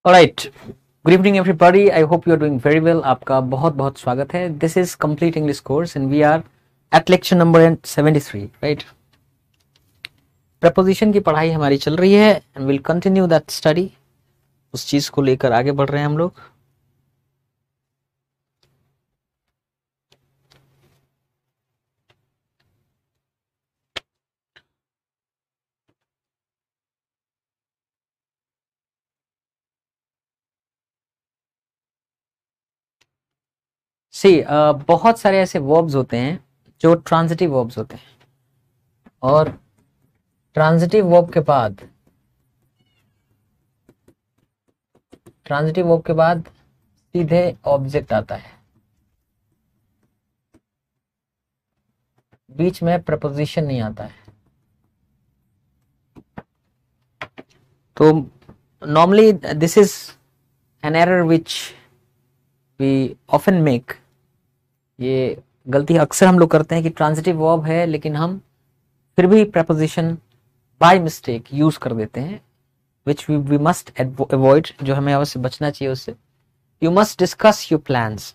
Alright, good evening everybody, I hope you are doing very well. आपका बहुत बहुत स्वागत है। This is complete English course and we are at lecture number 73, right. Preposition की पढ़ाई हमारी चल रही है and will continue that study. उस चीज को लेकर आगे बढ़ रहे हैं हम लोग। बहुत सारे ऐसे वर्ब्स होते हैं जो ट्रांजिटिव वर्ब्स होते हैं और ट्रांजिटिव वर्ब के बाद सीधे ऑब्जेक्ट आता है, बीच में प्रपोजिशन नहीं आता है। तो normally this is an error which we often make. ये गलती अक्सर हम लोग करते हैं कि ट्रांजिटिव वर्ब है लेकिन हम फिर भी प्रपोजिशन बाय मिस्टेक यूज कर देते हैं, विच वी मस्ट अवॉइड, जो हमें अवश्य बचना चाहिए उससे। You must discuss your plans.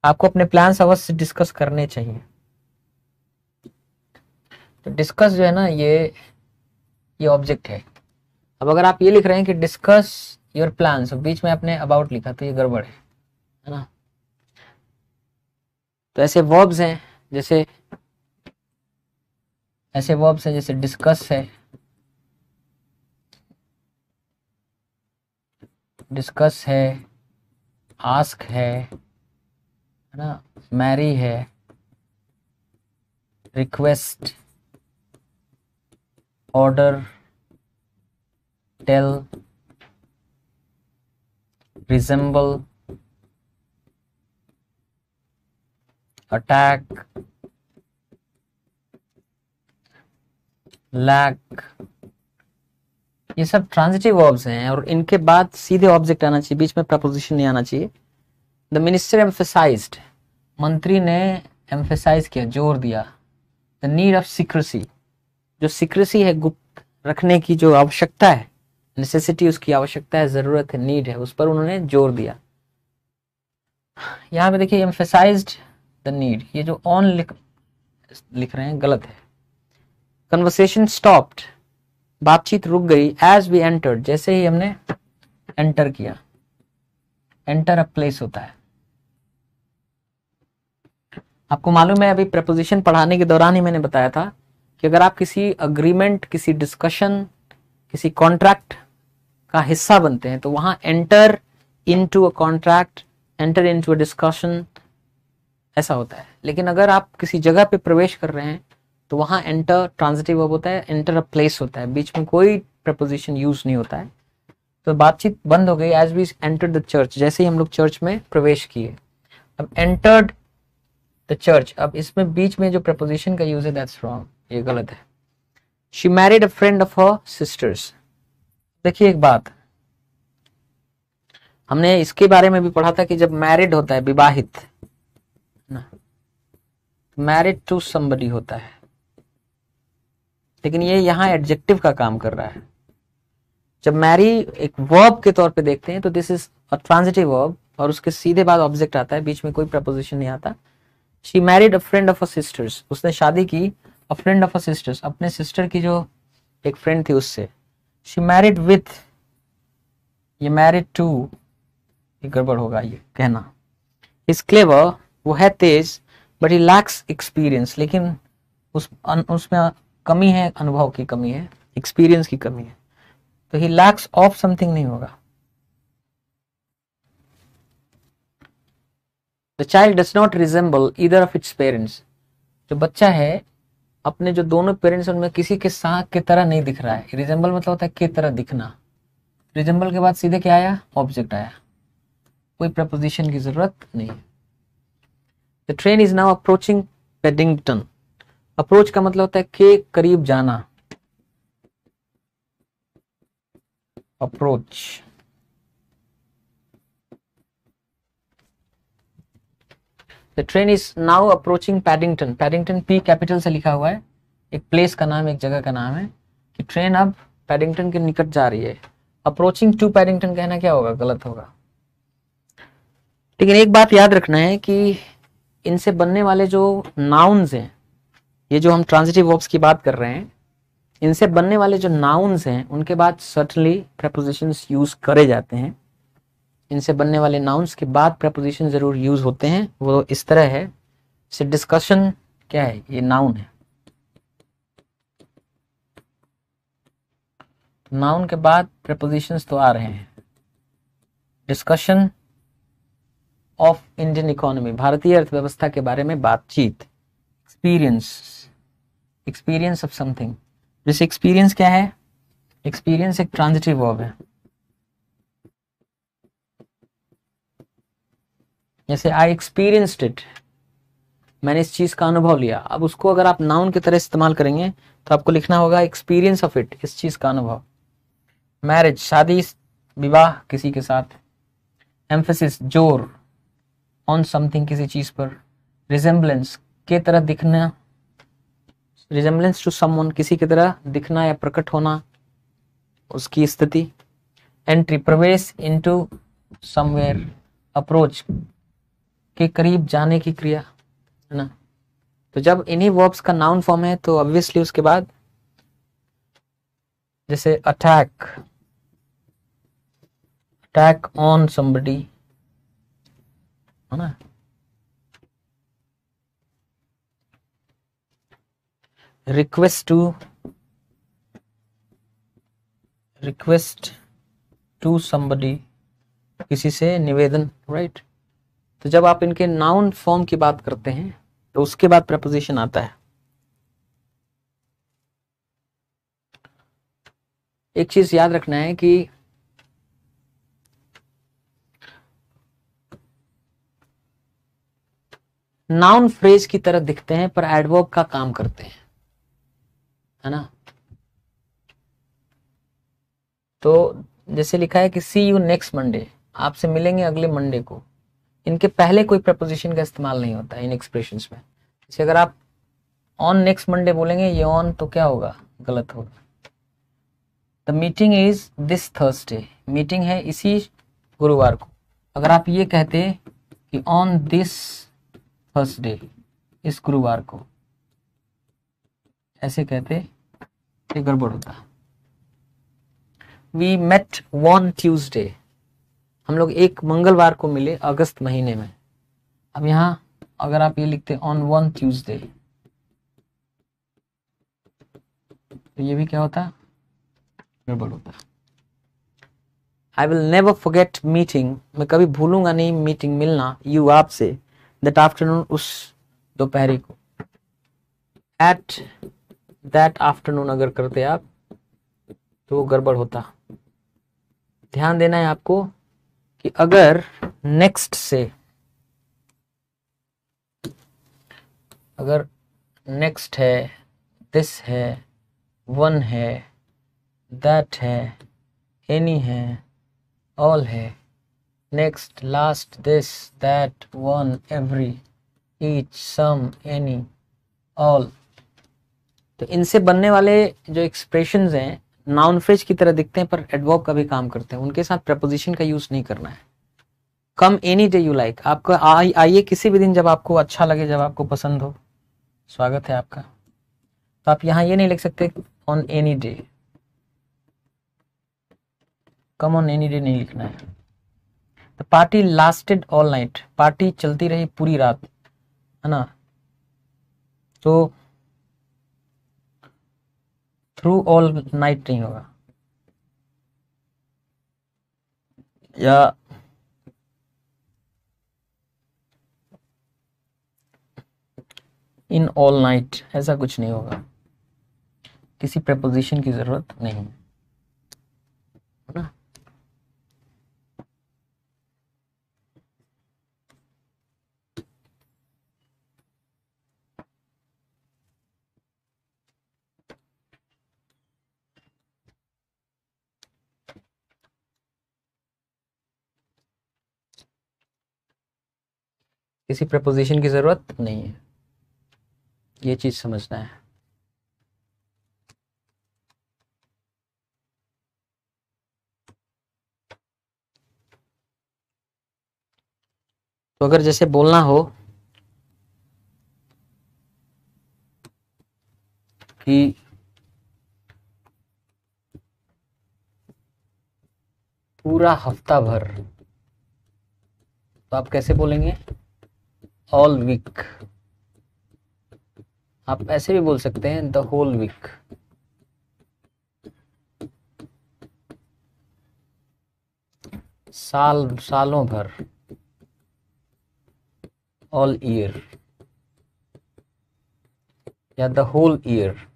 आपको अपने प्लान्स अवश्य डिस्कस करने चाहिए। तो डिस्कस जो है ना, ये ऑब्जेक्ट है। अब अगर आप ये लिख रहे हैं कि डिस्कस योर प्लान्स, बीच में आपने अबाउट लिखा तो ये गड़बड़ है ना। तो ऐसे वर्ब्स हैं जैसे डिस्कस है, आस्क है ना, मैरी है, request, order, tell, resemble, attack, lack, ये सब ट्रांजिटिव वर्ब्स हैं और इनके बाद सीधे ऑब्जेक्ट आना चाहिए, बीच में प्रपोजिशन नहीं आना चाहिए। द मिनिस्टर एम्फेसाइज्ड, मंत्री ने एम्फेसाइज किया, जोर दिया। द नीड ऑफ सीक्रेसी, जो सीक्रेसी है, गुप्त रखने की जो आवश्यकता है, नेसेसिटी, उसकी आवश्यकता है, जरूरत है, नीड है, उस पर उन्होंने जोर दिया। यहाँ पे देखिए एम्फेसाइज्ड द नीड, ये जो ऑन लिख रहे हैं गलत है। कन्वर्सेशन स्टॉप्ड, बातचीत रुक गई। एज वी एंटर्ड, जैसे ही हमने एंटर किया। एंटर अ प्लेस होता है। आपको मालूम है, अभी प्रपोजिशन पढ़ाने के दौरान ही मैंने बताया था कि अगर आप किसी अग्रीमेंट, किसी डिस्कशन, किसी कॉन्ट्रैक्ट का हिस्सा बनते हैं तो वहां enter into a contract, enter into a discussion, ऐसा होता है। लेकिन अगर आप किसी जगह पे प्रवेश कर रहे हैं तो वहां एंटर ट्रांजिटिव वर्ब होता है, एंटर अ प्लेस होता है, बीच में कोई प्रपोजिशन यूज नहीं होता है। तो बातचीत बंद हो गई। As we entered the church, जैसे ही हम लोग चर्च में प्रवेश किए। अब एंटर्ड द चर्च, अब इसमें बीच में जो प्रपोजिशन का यूज है दैट्स रॉन्ग, ये गलत है। She married a friend of her sisters. देखिए एक बात, हमने इसके बारे में भी पढ़ा था कि जब मैरिड होता है, विवाहित, मैरिड टू समबडी होता है, लेकिन ये यहाँ एडजेक्टिव का काम कर रहा है। जब मैरी एक वर्ब के तौर पे देखते हैं तो this is a transitive verb और उसके सीधे बाद ऑब्जेक्ट आता है, बीच में कोई प्रपोजिशन नहीं आता। She married a friend of a sisters, उसने शादी की। अ फ्रेंड ऑफ अ सिस्टर्स, अपने सिस्टर की जो एक फ्रेंड थी उससे। शी मैरिड विथ, ये मैरिड टू, ये गड़बड़ होगा ये कहना। इज क्लेवर, वो है तेज, बट ही लैक्स एक्सपीरियंस, लेकिन उसमें कमी है, अनुभव की कमी है, एक्सपीरियंस की कमी है। तो ही लैक्स ऑफ समथिंग नहीं होगा। The child does not resemble either of its parents, जो बच्चा है अपने जो दोनों पेरेंट्स उनमें किसी के साथ की तरह नहीं दिख रहा है। रिजेंबल मतलब होता है की तरह दिखना। रिजेंबल के बाद सीधे क्या आया, ऑब्जेक्ट आया, कोई प्रपोजिशन की जरूरत नहीं है। The train is now approaching Paddington, approach का मतलब होता है के करीब जाना, approach. The train is now approaching Paddington, Paddington P capital से लिखा हुआ है, एक प्लेस का नाम, एक जगह का नाम है कि ट्रेन अब पैडिंगटन के निकट जा रही है। अप्रोचिंग टू पैडिंगटन कहना क्या होगा? गलत होगा। लेकिन एक बात याद रखना है कि इनसे बनने वाले जो नाउन्स हैं, ये जो हम ट्रांजिटिव वर्ब्स की बात कर रहे हैं, इनसे बनने वाले जो नाउन्स हैं उनके बाद सर्टनली प्रेपोजिशंस यूज करे जाते हैं। इनसे बनने वाले नाउन्स के बाद प्रेपोजिशन जरूर यूज होते हैं। वो इस तरह है, जैसे डिस्कशन क्या है? ये नाउन है। नाउन के बाद प्रेपोजिशंस तो आ रहे हैं। डिस्कशन ऑफ इंडियन इकोनॉमी, भारतीय अर्थव्यवस्था के बारे में बातचीत। Experience, experience of something. जैसे एक्सपीरियंस क्या है? एक्सपीरियंस एक ट्रांजिटिव वर्ब है। जैसे आई एक्सपीरियंस्ड इट, मैंने इस चीज का अनुभव लिया। अब उसको अगर आप नाउन की तरह इस्तेमाल करेंगे तो आपको लिखना होगा एक्सपीरियंस ऑफ इट, इस चीज का अनुभव। मैरिज, शादी, विवाह किसी के साथ। एम्फेसिस, जोर, ऑन समथिंग, किसी चीज पर। रिजेम्बलेंस, के तरह दिखना, रिजेम्बलेंस टू समवन, किसी की तरह दिखना या प्रकट होना, उसकी स्थिति। एंट्री, प्रवेश, इनटू समवेयर, अप्रोच, के करीब जाने की क्रिया, है ना। तो जब इन्हीं वर्ब्स का नाउन फॉर्म है तो ऑब्वियसली उसके बाद जैसे अटैक, अटैक ऑन समबडी, है ना। रिक्वेस्ट टू समबडी, किसी से निवेदन, राइट। तो जब आप इनके नाउन फॉर्म की बात करते हैं तो उसके बाद प्रपोजिशन आता है। एक चीज याद रखना है कि नाउन फ्रेज की तरह दिखते हैं पर एडवर्ब का काम करते हैं, है ना। तो जैसे लिखा है कि सी यू नेक्स्ट मंडे, आपसे मिलेंगे अगले मंडे को। इनके पहले कोई प्रपोजिशन का इस्तेमाल नहीं होता इन एक्सप्रेशंस में। जैसे अगर आप ऑन नेक्स्ट मंडे बोलेंगे, ये ऑन तो क्या होगा? गलत होगा। The meeting is this Thursday, meeting है इसी गुरुवार को। अगर आप ये कहते कि ऑन दिस थर्सडे, इस गुरुवार को, ऐसे कहते, ये गड़बड़ होता। वी मेट वन ट्यूसडे, हम लोग एक मंगलवार को मिले अगस्त महीने में। अब यहां अगर आप ये लिखते ऑन वन ट्यूसडे, तो ये भी क्या होता? गड़बड़ होता। I will never forget meeting, मैं कभी भूलूंगा नहीं मीटिंग, मिलना, यू आपसे, दैट आफ्टरनून, उस दोपहरी को। एट दैट आफ्टरनून अगर करते आप तो वो गड़बड़ होता। ध्यान देना है आपको कि अगर नेक्स्ट से, अगर नेक्स्ट है, दिस है, वन है, दैट है, एनी है, ऑल है, next, last, this, that, one, every, each, some, any, all, तो इनसे बनने वाले जो एक्सप्रेशंस हैं नाउन फ्रेज की तरह दिखते हैं पर एडवर्ब का भी काम करते हैं। उनके साथ प्रपोजिशन का यूज नहीं करना है। कम एनी डे यू लाइक, आपका आइए किसी भी दिन जब आपको अच्छा लगे, जब आपको पसंद हो, स्वागत है आपका। तो आप यहाँ ये नहीं लिख सकते on any day, come on any day नहीं लिखना है। The party lasted all night, party चलती रही पूरी रात, है ना। तो थ्रू ऑल नाइट नहीं होगा, या इन ऑल नाइट, ऐसा कुछ नहीं होगा। किसी प्रपोजिशन की जरूरत नहीं है ना। किसी प्रपोजिशन की जरूरत नहीं है, ये चीज समझना है। तो अगर जैसे बोलना हो कि पूरा हफ्ता भर, तो आप कैसे बोलेंगे? All week. आप ऐसे भी बोल सकते हैं द होल वीक। सालों भर, ऑल ईयर, या द होल ईयर।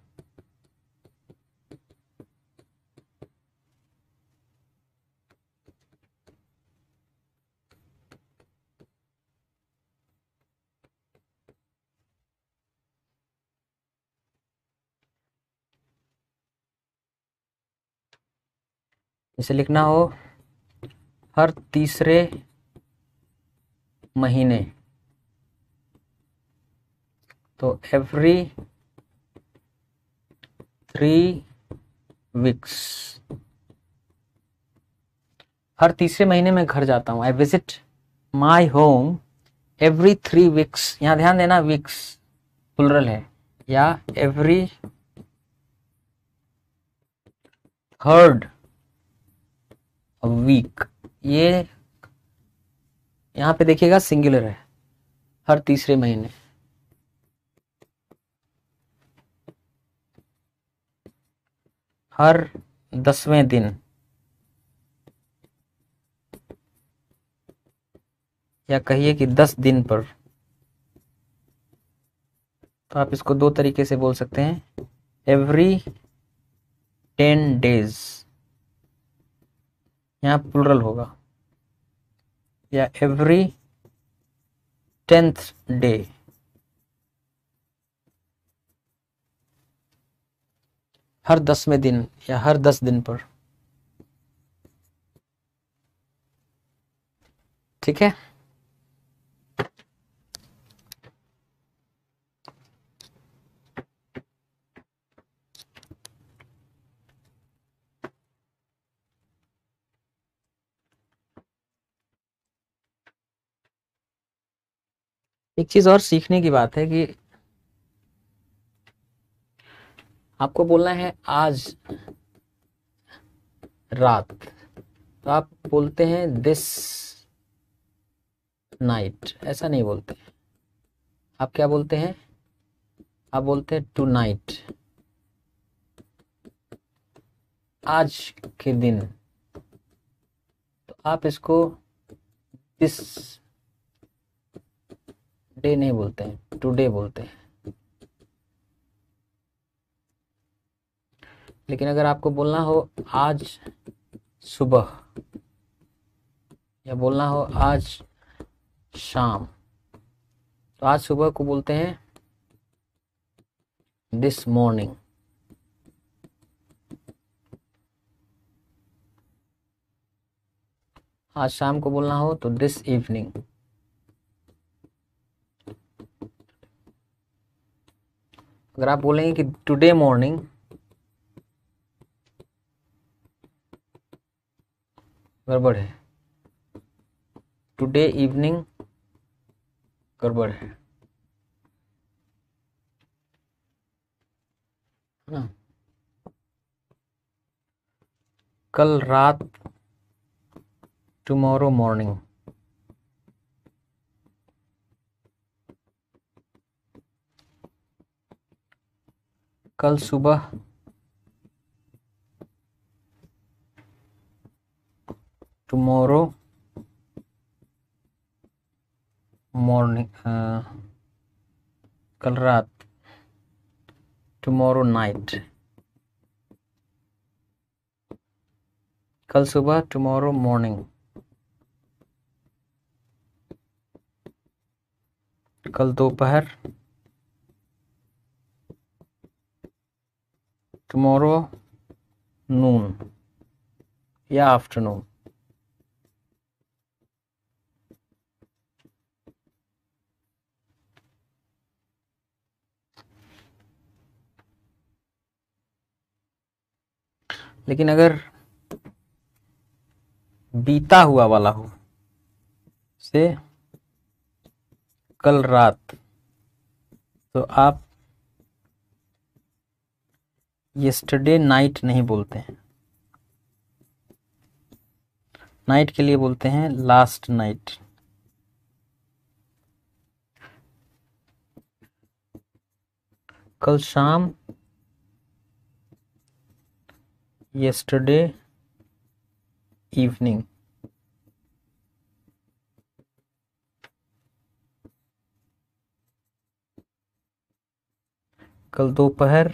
इसे लिखना हो हर तीसरे महीने, तो एवरी 3 वीक्स। हर तीसरे महीने में घर जाता हूँ। I visit my home every 3 weeks. यहां ध्यान देना, वीक्स प्लुरल है, या एवरी थर्ड वीक। ये यहां पे देखिएगा सिंगुलर है, हर तीसरे महीने। हर 10वें दिन, या कहिए कि 10 दिन पर। तो आप इसको दो तरीके से बोल सकते हैं, एवरी 10 डेज, यहाँ प्लुरल होगा, या एवरी 10th डे। हर 10वें दिन या हर 10 दिन पर। ठीक है। एक चीज और सीखने की बात है कि आपको बोलना है आज रात, तो आप बोलते हैं दिस नाइट, ऐसा नहीं बोलते। आप क्या बोलते हैं? आप बोलते हैं टू नाइट, आज के दिन। तो आप इसको दिस डे नहीं बोलते हैं, टुडे बोलते हैं। लेकिन अगर आपको बोलना हो आज सुबह, या बोलना हो आज शाम, तो आज सुबह को बोलते हैं दिस मॉर्निंग। आज शाम को बोलना हो तो दिस इवनिंग। अगर आप बोलेंगे कि टुडे मॉर्निंग, गड़बड़ है। टुडे इवनिंग, गड़बड़ है ना। कल रात, टुमारो मॉर्निंग। कल सुबह, टुमारो मॉर्निंग। कल रात, टुमारो नाइट। कल सुबह, टुमारो मॉर्निंग। कल दोपहर, टुमारो नून या आफ्टरनून। लेकिन अगर बीता हुआ वाला हो, से कल रात, तो आप yesterday नाइट नहीं बोलते हैं, नाइट के लिए बोलते हैं लास्ट नाइट। कल शाम yesterday इवनिंग। कल दोपहर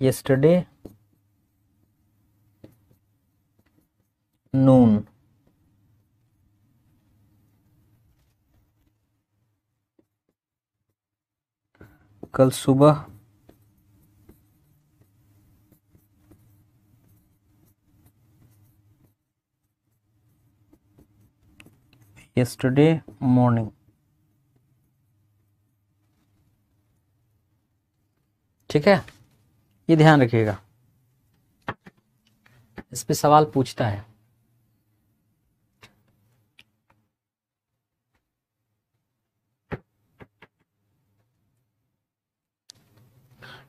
yesterday नून। कल सुबह yesterday मॉर्निंग। ठीक है, ये ध्यान रखिएगा, इस पे सवाल पूछता है।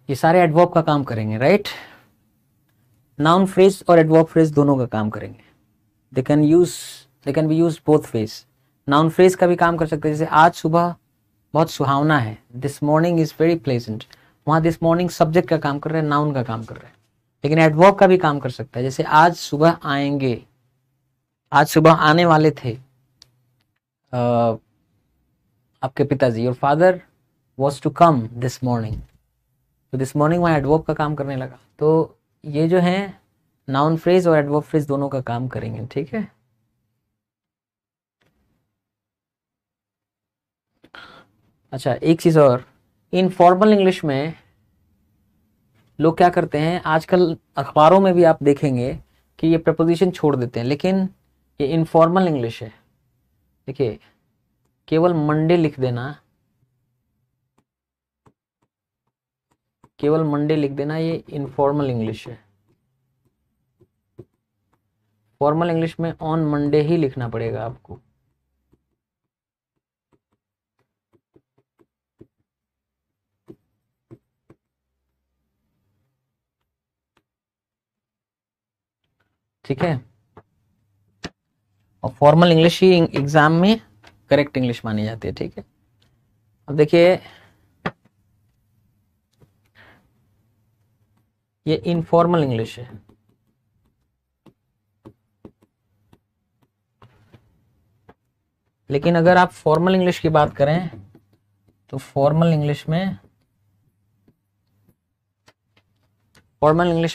ये सारे एडवर्ब का काम करेंगे, राइट। नाउन फ्रेज और एडवर्ब फ्रेज दोनों का काम करेंगे। They can be use both ways. Noun phrase का भी काम कर सकते हैं, जैसे आज सुबह बहुत सुहावना है, this morning is very pleasant. वहां दिस मॉर्निंग सब्जेक्ट का काम कर रहा है, नाउन का काम कर रहा है। लेकिन एडवर्ब का भी काम कर सकता है, जैसे आज सुबह आएंगे, आज सुबह आने वाले थे आपके पिताजी, your father was to come this morning. तो दिस मॉर्निंग वहाँ एडवर्ब का काम करने लगा। तो ये जो है नाउन फ्रेज और एडवर्ब फ्रेज दोनों का काम करेंगे, ठीक है। अच्छा, एक चीज और, इनफॉर्मल इंग्लिश में लोग क्या करते हैं, आजकल अखबारों में भी आप देखेंगे कि ये प्रपोजिशन छोड़ देते हैं, लेकिन ये इनफॉर्मल इंग्लिश है। देखिए, केवल मंडे लिख देना, केवल मंडे लिख देना, ये इनफॉर्मल इंग्लिश है। फॉर्मल इंग्लिश में ऑन मंडे ही लिखना पड़ेगा आपको। ठीक है, और फॉर्मल इंग्लिश ही एग्जाम में करेक्ट इंग्लिश मानी जाती है, ठीक है। अब देखिए, ये इनफॉर्मल इंग्लिश है। लेकिन अगर आप फॉर्मल इंग्लिश की बात करें तो फॉर्मल इंग्लिश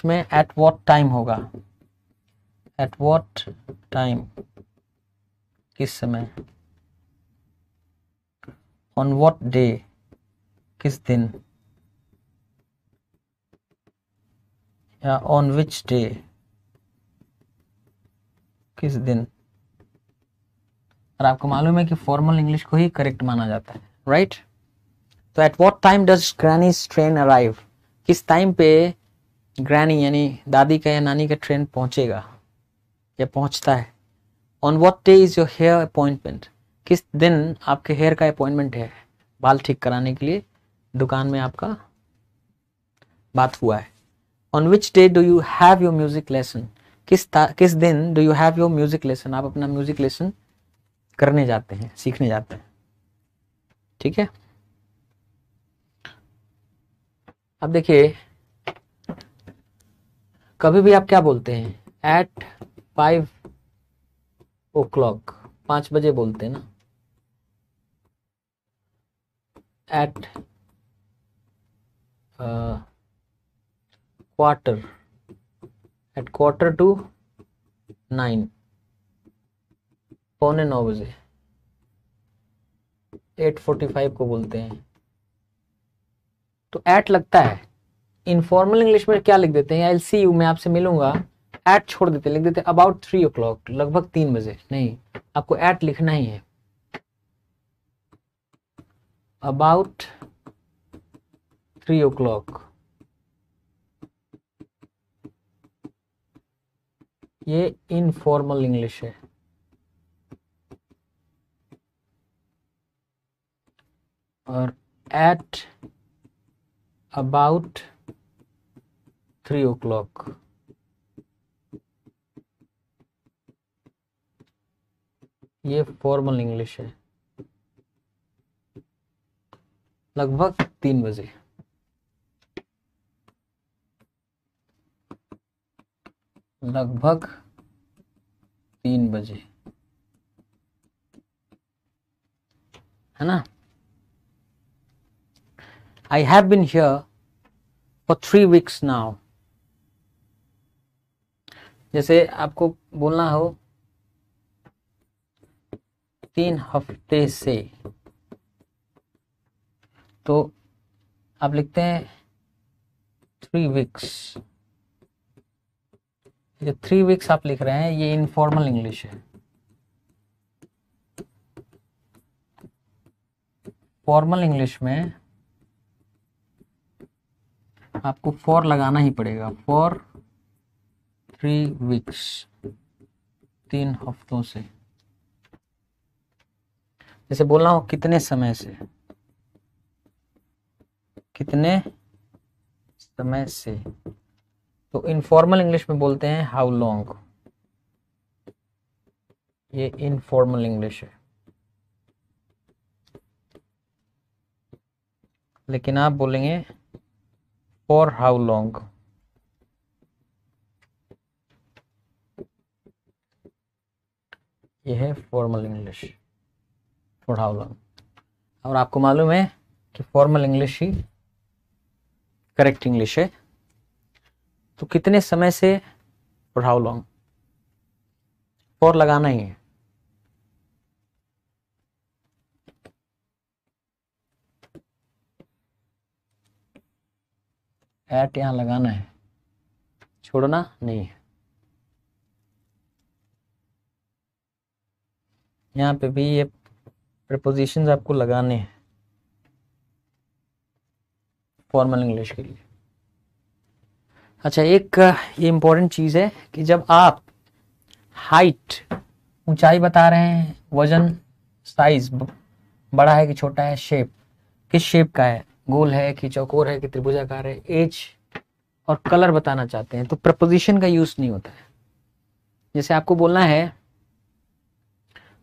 में एट व्हाट टाइम होगा, एट व्हाट टाइम, किस समय, ऑन व्हाट डे, किस दिन, या ऑन विच डे, किस दिन। और आपको मालूम है कि फॉर्मल इंग्लिश को ही करेक्ट माना जाता है, राइट। तो at what time does grannies train arrive, किस टाइम पे ग्रैनी यानी दादी का या नानी का ट्रेन पहुंचेगा या पहुंचता है। On what day is your hair appointment, किस दिन आपके हेयर का अपॉइंटमेंट है, बाल ठीक कराने के लिए दुकान में आपका बात हुआ है। On which day do you have your music lesson, किस दिन do you have your music lesson, आप अपना म्यूजिक लेसन करने जाते हैं, सीखने जाते हैं, ठीक है। अब देखिए, कभी भी आप क्या बोलते हैं, एट 5 o'clock, 5 बजे बोलते हैं ना, एट क्वार्टर, एट 8:45, 8:45 8:45 को बोलते हैं। तो एट लगता है। इनफॉर्मल इंग्लिश में क्या लिख देते हैं, आई सी यू, मैं आपसे मिलूंगा, एट छोड़ देते, लिख देते अबाउट 3 o'clock, लगभग 3 बजे। नहीं, आपको एट लिखना ही है, अबाउट 3 o'clock। ये इनफॉर्मल इंग्लिश है। और एट अबाउट 3 o'clock, ये फॉर्मल इंग्लिश है। लगभग 3 बजे। लगभग 3 बजे, है ना। I have been here for 3 weeks now। जैसे आपको बोलना हो 3 हफ्ते से, तो आप लिखते हैं 3 weeks। ये 3 weeks आप लिख रहे हैं, ये इनफॉर्मल इंग्लिश है। फॉर्मल इंग्लिश में आपको फॉर लगाना ही पड़ेगा। फॉर 3 weeks, 3 हफ्तों से। जैसे बोलना हो कितने समय से, कितने समय से, तो इनफॉर्मल इंग्लिश में बोलते हैं हाउ लॉन्ग। ये इनफॉर्मल इंग्लिश है। लेकिन आप बोलेंगे फॉर हाउ लॉन्ग। ये है formal English, for how long. और आपको मालूम है कि फॉर्मल इंग्लिश ही करेक्ट इंग्लिश है। तो कितने समय से, फॉर हाउ लॉन्ग, फॉर लगाना ही है। एट यहां लगाना है, छोड़ना नहीं है। यहाँ पे भी ये प्रीपोजिशंस आपको लगाने हैं फॉर्मल इंग्लिश के लिए। अच्छा, एक ये इंपॉर्टेंट चीज है कि जब आप हाइट, ऊंचाई बता रहे हैं, वजन, साइज बड़ा है कि छोटा है, शेप किस शेप का है, गोल है कि चौकोर है कि त्रिभुजाकार है, एज और कलर बताना चाहते हैं, तो प्रपोजिशन का यूज नहीं होता है। जैसे आपको बोलना है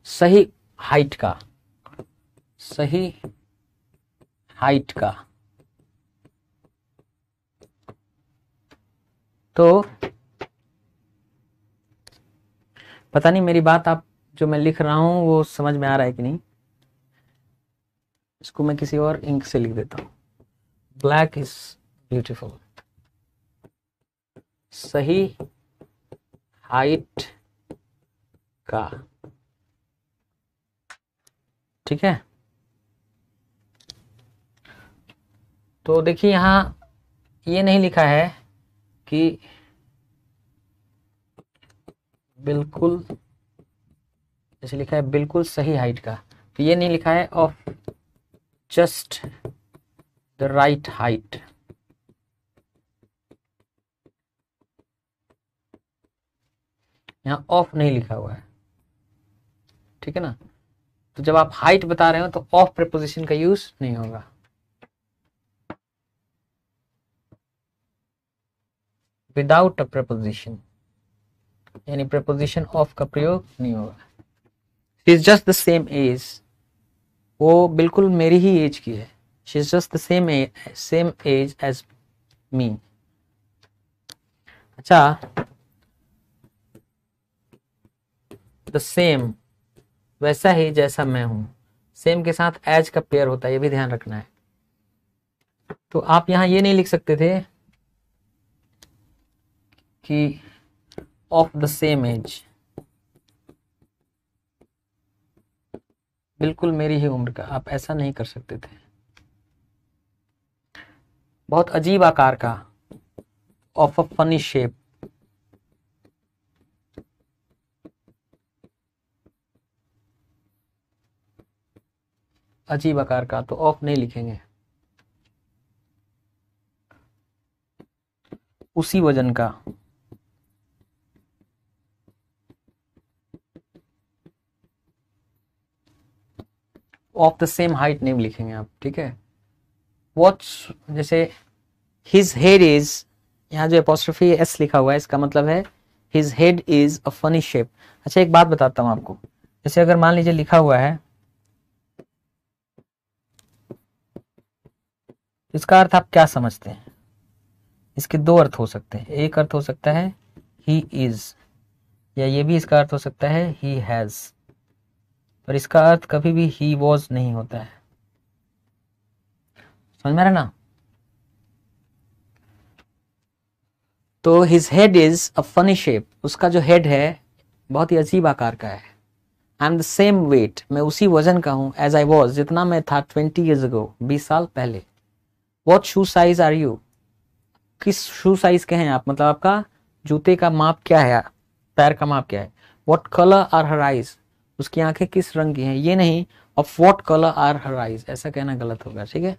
सही हाइट का, सही हाइट का, तो पता नहीं मेरी बात आप जो मैं लिख रहा हूं वो समझ में आ रहा है कि नहीं। इसको मैं किसी और इंक से लिख देता हूं। Black is beautiful. सही हाइट का, ठीक है। तो देखिए यहां ये नहीं लिखा है कि बिल्कुल, जैसे लिखा है बिल्कुल सही हाइट का, तो ये नहीं लिखा है of just the right height. यहां ऑफ नहीं लिखा हुआ है, ठीक है ना। तो जब आप हाइट बता रहे हो तो ऑफ प्रीपोजिशन का यूज नहीं होगा। विदाउट अ प्रीपोजिशन, यानी प्रीपोजिशन ऑफ का प्रयोग नहीं होगा। She is just the same age, वो बिल्कुल मेरी ही एज की है। She is just the same age as me. अच्छा, द सेम, वैसा ही जैसा मैं हूं। सेम के साथ एज का पेयर होता है, ये भी ध्यान रखना है। तो आप यहां ये नहीं लिख सकते थे कि ऑफ द सेम एज, बिल्कुल मेरी ही उम्र का, आप ऐसा नहीं कर सकते थे। बहुत अजीब आकार का, ऑफ अ फनी शेप, अजीब आकार का, तो ऑफ नहीं लिखेंगे। उसी वजन का, ऑफ द सेम हाइट नहीं लिखेंगे आप, ठीक है। व्हाट्स, जैसे हिज हेड इज, यहाँ जो एपोस्ट्रोफी एस लिखा हुआ है इसका मतलब है his head is a funny shape. अच्छा एक बात बताता हूँ आपको, जैसे अगर मान लीजिए लिखा हुआ है, इसका अर्थ आप क्या समझते हैं? इसके दो अर्थ हो सकते हैं। एक अर्थ हो सकता है ही इज, या ये भी इसका अर्थ हो सकता है ही हैज, पर इसका अर्थ कभी भी ही वॉज नहीं होता है। समझ में आ रहा ना? तो his head is a funny shape, उसका जो हेड है बहुत ही अजीब आकार का है। I am the same weight, मैं उसी वजन का हूं एज आई वॉज, जितना मैं था 20 years ago, 20 साल पहले। What shoe size are you, किस शू साइज के हैं आप, मतलब आपका जूते का माप क्या है, पैर का माप क्या है। What colour are her eyes, उसकी आंखें किस रंग की हैं, ये नहीं of what colour are her eyes, ऐसा कहना गलत होगा, ठीक है।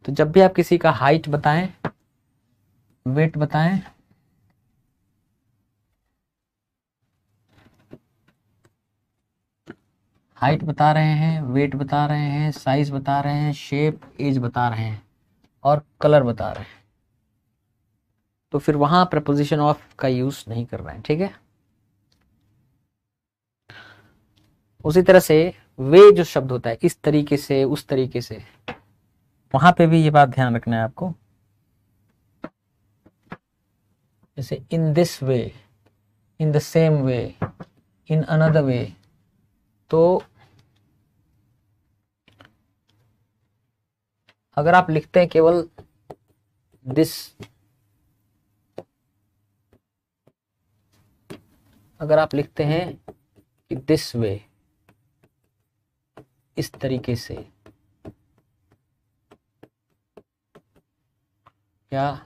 तो जब भी आप किसी का हाइट बताएं, वेट बताएं, हाइट बता रहे हैं, वेट बता रहे हैं, साइज बता रहे हैं, शेप एज बता रहे हैं और कलर बता रहे हैं, तो फिर वहां प्रपोजिशन ऑफ का यूज नहीं कर रहे हैं, ठीक है। उसी तरह से वे जो शब्द होता है, इस तरीके से, उस तरीके से, वहां पे भी ये बात ध्यान रखना है आपको। जैसे in this way, in the same way, in another way, तो अगर आप लिखते हैं केवल दिस, अगर आप लिखते हैं कि दिस वे, इस तरीके से, या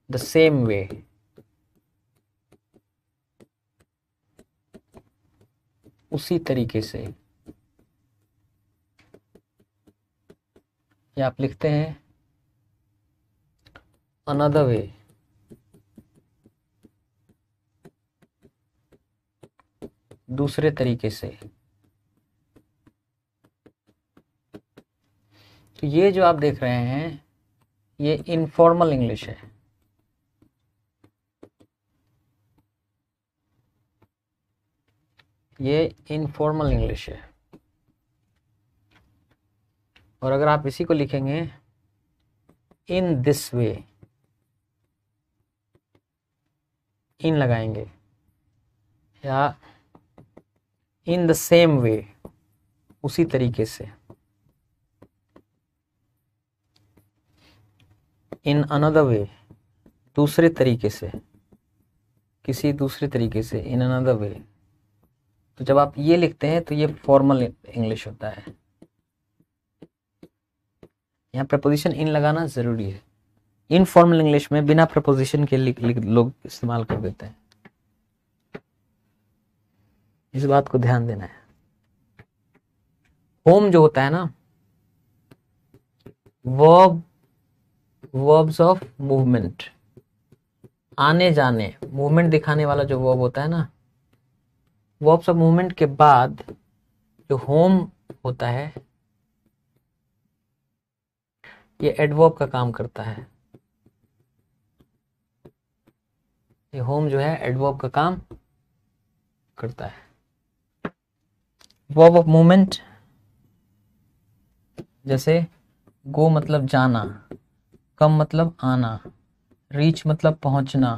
द सेम वे, उसी तरीके से, या आप लिखते हैं अनदर वे, दूसरे तरीके से, तो ये जो आप देख रहे हैं ये इनफॉर्मल इंग्लिश है। ये इनफॉर्मल इंग्लिश है। और अगर आप इसी को लिखेंगे इन दिस वे, इन लगाएंगे, या इन द सेम वे, उसी तरीके से, इन अनदर वे, दूसरे तरीके से, किसी दूसरे तरीके से, इन अनदर वे, तो जब आप ये लिखते हैं तो ये फॉर्मल इंग्लिश होता है। यहाँ प्रपोजिशन इन लगाना जरूरी है। इनफॉर्मल इंग्लिश में बिना प्रपोजिशन के लोग इस्तेमाल कर देते हैं, इस बात को ध्यान देना है। होम जो होता है ना, वर्ब्स ऑफ मूवमेंट, आने जाने, मूवमेंट दिखाने वाला जो वर्ब होता है ना, वर्ब्स ऑफ मूवमेंट के बाद जो होम होता है ये एडवर्ब का काम करता है। ये होम जो है एडवर्ब का काम करता है। वर्ब ऑफ मूवमेंट, जैसे गो मतलब जाना, कम मतलब आना, रीच मतलब पहुंचना,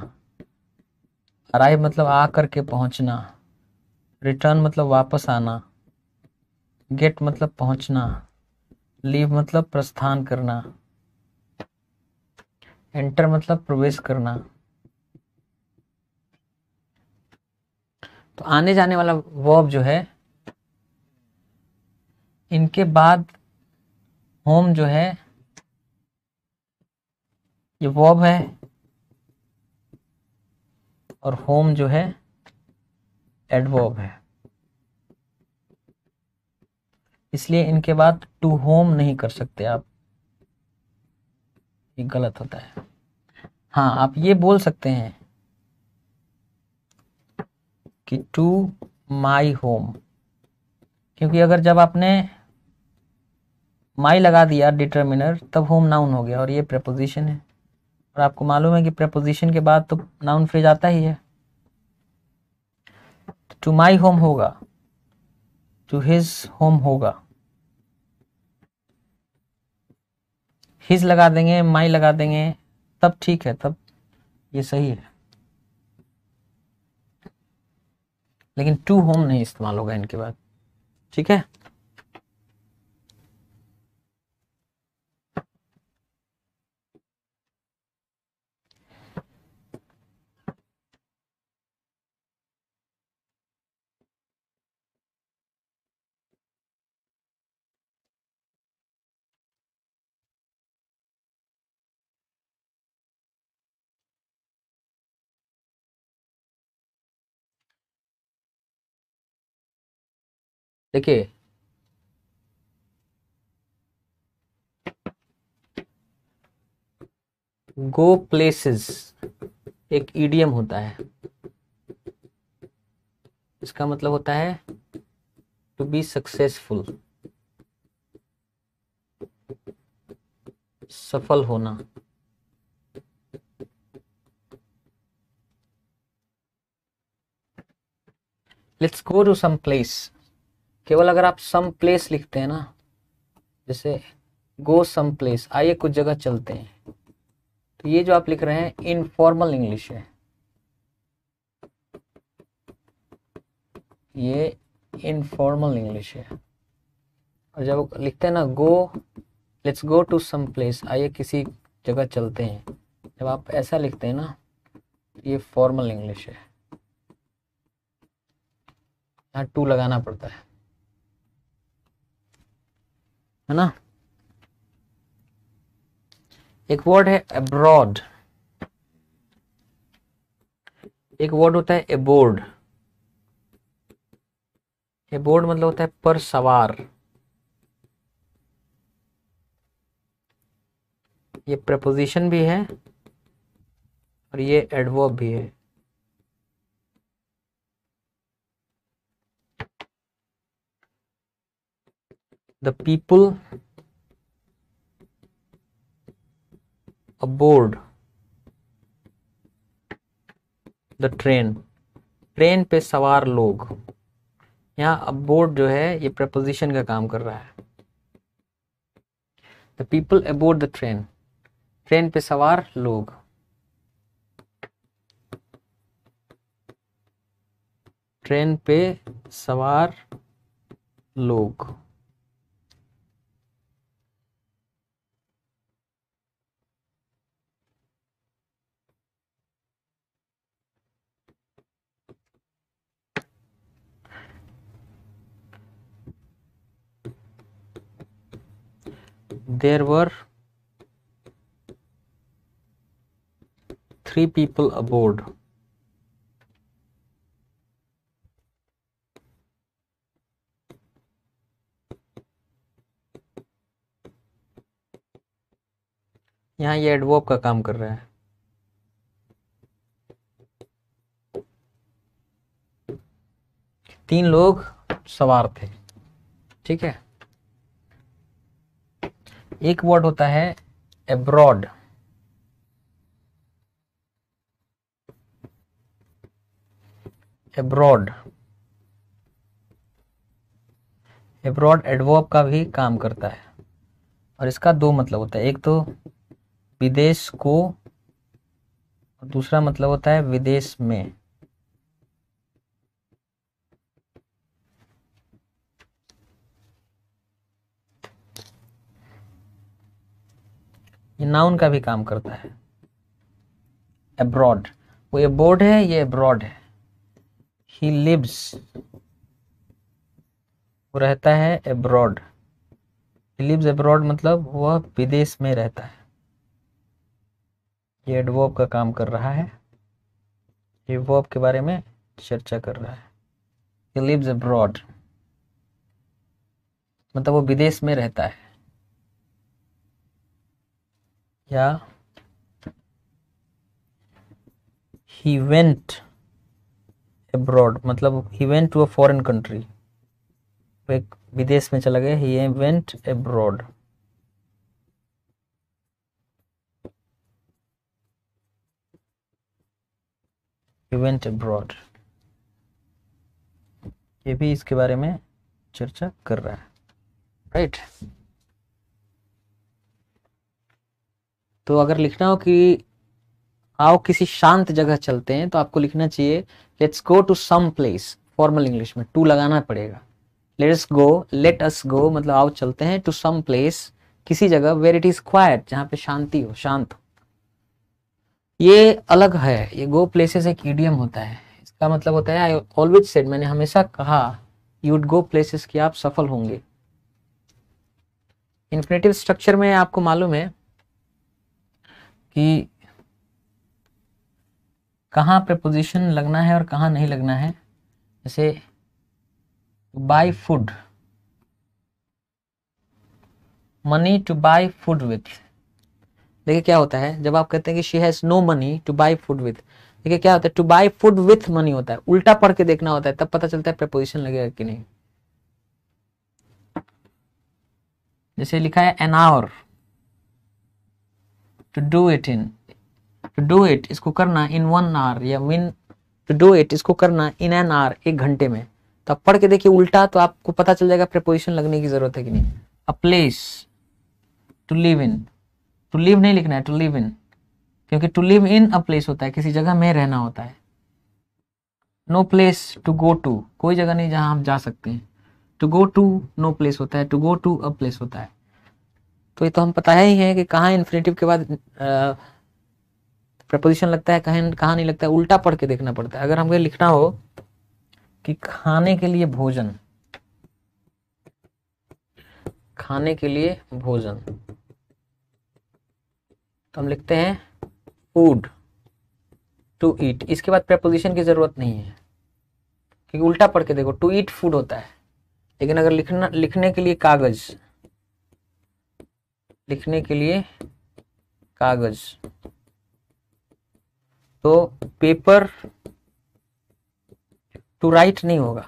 अराइव मतलब आ करके पहुंचना, रिटर्न मतलब वापस आना, गेट मतलब पहुंचना, लीव मतलब प्रस्थान करना, एंटर मतलब प्रवेश करना। तो आने जाने वाला वर्ब जो है, इनके बाद होम जो है ये वर्ब है, और होम जो है एडवर्ब है, इसलिए इनके बाद टू होम नहीं कर सकते आप, ये गलत होता है। हाँ, आप ये बोल सकते हैं कि टू माई होम, क्योंकि अगर जब आपने माई लगा दिया डिटर्मिनर तब होम नाउन हो गया और ये प्रेपोजिशन है, और आपको मालूम है कि प्रेपोजिशन के बाद तो नाउन फ्रेज आता ही है। टू माई होम होगा, टू हिज होम होगा, हिज लगा देंगे, माई लगा देंगे, तब ठीक है, तब ये सही है, लेकिन टू होम नहीं इस्तेमाल होगा इनके बाद। ठीक है, देखिए गो प्लेसेस एक ईडियम होता है, इसका मतलब होता है टू बी सक्सेसफुल, सफल होना। Let's go to some place, केवल अगर आप सम प्लेस लिखते हैं ना, जैसे गो सम प्लेस, आइए कुछ जगह चलते हैं, तो ये जो आप लिख रहे हैं इनफॉर्मल इंग्लिश है, ये इनफॉर्मल इंग्लिश है। और जब लिखते हैं ना go, let's go to some place, आइए किसी जगह चलते हैं, जब आप ऐसा लिखते हैं ना, ये फॉर्मल इंग्लिश है, यहाँ टू लगाना पड़ता है ना। एक वर्ड है अब्रॉड, एक वर्ड होता है एबोर्ड। एबोर्ड मतलब होता है पर सवार, ये प्रपोजिशन भी है और ये एडवर्ब भी है। The people aboard the train, train पे सवार लोग, यहाँ अबोर्ड जो है ये प्रपोजिशन का काम कर रहा है। The people aboard the train, train पे सवार लोग, ट्रेन पे सवार लोग। There were 3 people aboard, यहाँ ये एडवर्ब का काम कर रहा है। तीन लोग सवार थे, ठीक है। एक वर्ड होता है एब्रॉड, एब्रॉड, एब्रॉड एडवर्ब का भी काम करता है और इसका दो मतलब होता है, एक तो विदेश को और दूसरा मतलब होता है विदेश में। ये नाउन का भी काम करता है। अब्रॉड, वो अबोर्ड है, ये अब्रॉड है। ही लिव्स, वो रहता है अब्रॉड। ही लिव्स अब्रॉड मतलब वह विदेश में रहता है, ये एडवर्ब का काम कर रहा है, ये वर्ब के बारे में चर्चा कर रहा है। ही लिव्स अब्रॉड मतलब वो विदेश में रहता है, या he went अब्रॉड मतलब he went to a foreign country, वो एक विदेश में चला गया, he went abroad. He went abroad, ये भी इसके बारे में चर्चा कर रहा है, राइट। तो अगर लिखना हो कि आओ किसी शांत जगह चलते हैं, तो आपको लिखना चाहिए let's go to some place. Formal English में टू लगाना पड़ेगा। लेट अस गो मतलब आओ चलते हैं, टू सम प्लेस किसी जगह, वेयर इट इज क्वाइट जहां पे शांति हो, शांत हो। ये अलग है, ये गो प्लेसेस एक इडियम होता है। इसका मतलब होता है आई ऑलवेज सेड, मैंने हमेशा कहा, यू वुड गो प्लेसेस कि आप सफल होंगे। इन्फिनेटिव स्ट्रक्चर में आपको मालूम है कि कहाँ प्रीपोजिशन लगना है और कहाँ नहीं लगना है। जैसे buy food, money to buy food with. देखिए क्या होता है जब आप कहते हैं कि she has no money to buy food with, देखिए क्या होता है, to buy food with money होता है, उल्टा पढ़ के देखना होता है, तब पता चलता है प्रीपोजिशन लगेगा कि नहीं। जैसे लिखा है an hour, to do it in, to do it इसको करना इन 1 आवर, या विन टू डू इट इसको करना इन एन आवर, 1 घंटे में। तो आप पढ़ के देखिए उल्टा, तो आपको पता चल जाएगा प्रीपोजिशन लगने की जरूरत है कि नहीं। A place to live in, to live नहीं लिखना है, टू लिव इन, क्योंकि to live in a place होता है, किसी जगह में रहना होता है। No place to go to, कोई जगह नहीं जहां हम जा सकते हैं। To go to no place होता है, to go to a place होता है। तो ये तो हम पता ही है कि कहाँ इन्फिनेटिव के बाद प्रपोजिशन लगता है, कहाँ कहाँ नहीं लगता है, उल्टा पढ़ के देखना पड़ता है। अगर हमें लिखना हो कि खाने के लिए भोजन, खाने के लिए भोजन, तो हम लिखते हैं फूड टू ईट, इसके बाद प्रपोजिशन की जरूरत नहीं है, क्योंकि उल्टा पढ़ के देखो, टू ईट फूड होता है। लेकिन अगर लिखने के लिए कागज, लिखने के लिए कागज, तो पेपर टू राइट नहीं होगा,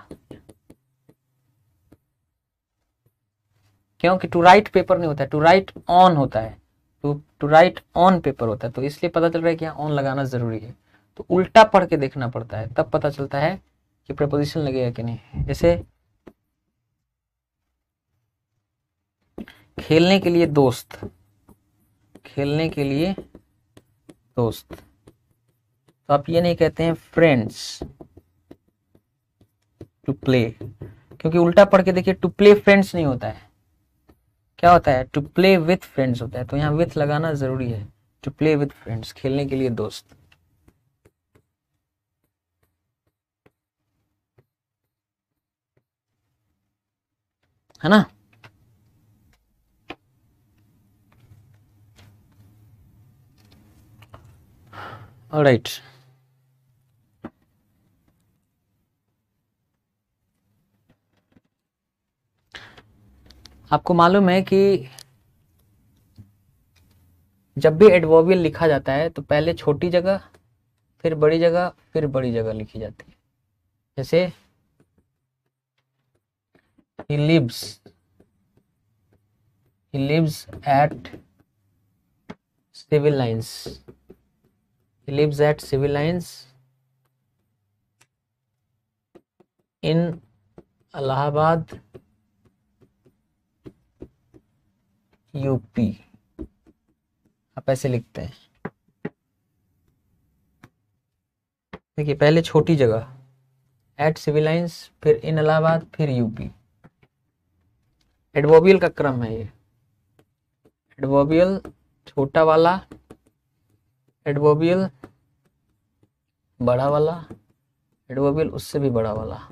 क्योंकि टू राइट पेपर नहीं होता है, टू राइट ऑन होता है, टू राइट ऑन पेपर होता है। तो इसलिए पता चल रहा है कि यहाँ ऑन लगाना जरूरी है। तो उल्टा पढ़ के देखना पड़ता है, तब पता चलता है कि प्रपोजिशन लगेगा कि नहीं। जैसे खेलने के लिए दोस्त, खेलने के लिए दोस्त, तो आप ये नहीं कहते हैं फ्रेंड्स टू प्ले, क्योंकि उल्टा पढ़ के देखिए टू प्ले फ्रेंड्स नहीं होता है, क्या होता है, टू प्ले विथ फ्रेंड्स होता है। तो यहाँ विथ लगाना जरूरी है, टू प्ले विथ फ्रेंड्स, खेलने के लिए दोस्त, है ना। ऑलराइट, आपको मालूम है कि जब भी एडवर्बियल लिखा जाता है तो पहले छोटी जगह, फिर बड़ी जगह, फिर बड़ी जगह लिखी जाती है। जैसे he lives at civil lines, he lives at civil lines in Allahabad UP, आप ऐसे लिखते हैं। देखिए पहले छोटी जगह एट सिविल लाइंस, फिर इन इलाहाबाद, फिर यूपी। एडवर्बियल का क्रम है ये। एडवर्बियल छोटा वाला, एडवर्बियल बड़ा वाला, एडवर्बियल उससे भी बड़ा वाला,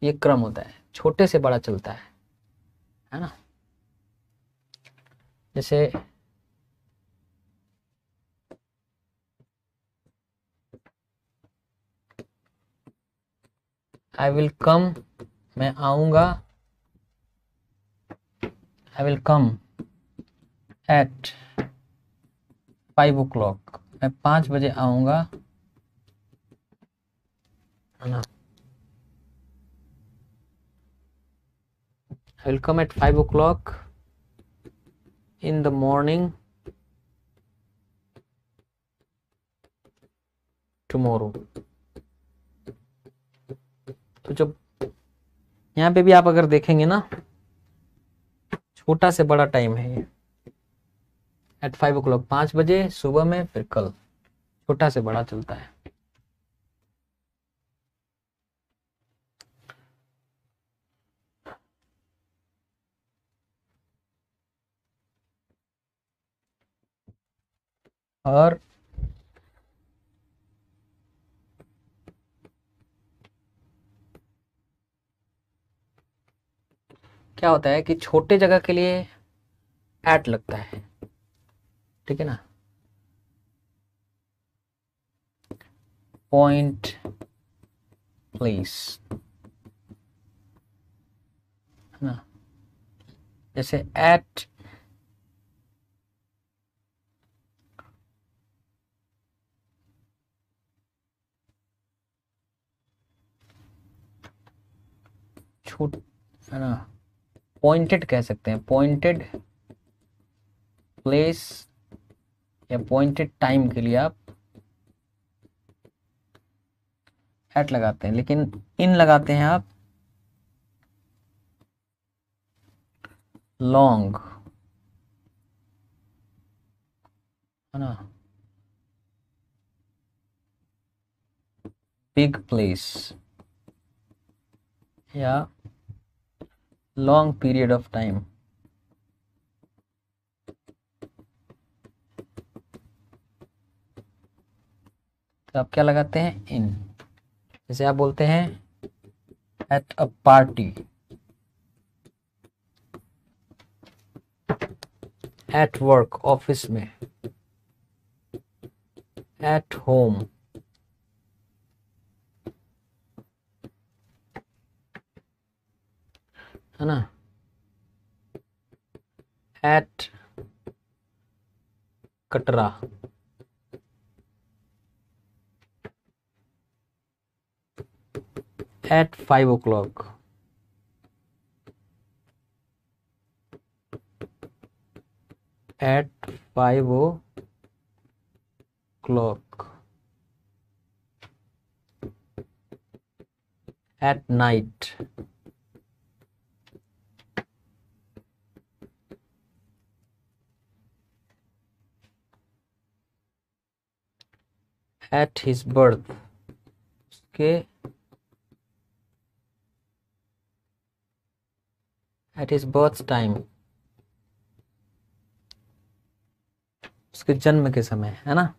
ये क्रम होता है, छोटे से बड़ा चलता है ना। जैसे आई विल कम, मैं आऊंगा, I will come eight 5 o'clock, मैं 5 बजे आऊंगा। I will come at 5 o'clock in the morning tomorrow. तो जब यहाँ पे भी आप अगर देखेंगे ना, छोटा से बड़ा टाइम है ये, एट 5 o'clock, 5 बजे सुबह में, फिर कल, छोटा से बड़ा चलता है। और क्या होता है कि छोटे जगह के लिए एट लगता है, ठीक है ना, पॉइंट प्लेस, है ना, जैसे एट छोट, है ना, पॉइंटेड कह सकते हैं, पॉइंटेड प्लेस या पॉइंटेड टाइम के लिए आप एट लगाते हैं, लेकिन इन लगाते हैं आप लॉन्ग, है ना, बिग प्लेस या लॉन्ग पीरियड ऑफ टाइम। तो आप क्या लगाते हैं, इन। जैसे आप बोलते हैं at a party, at work, office में, एट होम, है ना, at Katra, at 5 o'clock, at 5 o'clock, at night, at his birth, उसके एट हिज बर्थ टाइम, उसके जन्म के समय, है ना।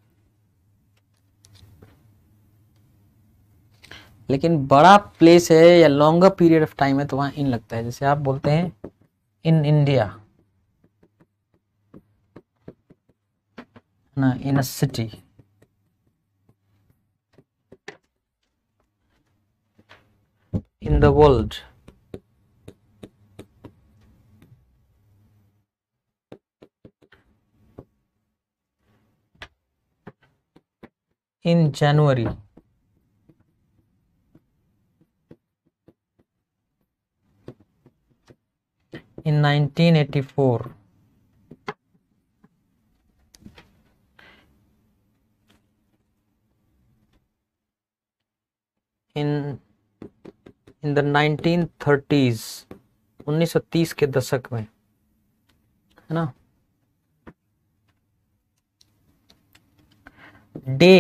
लेकिन बड़ा प्लेस है या लॉन्गर पीरियड ऑफ टाइम है तो वहां इन लगता है। जैसे आप बोलते हैं इन इंडिया, ना, in a city, in the world, in January, in 1984, in the 1930s, 1930 के दशक में, है ना। डे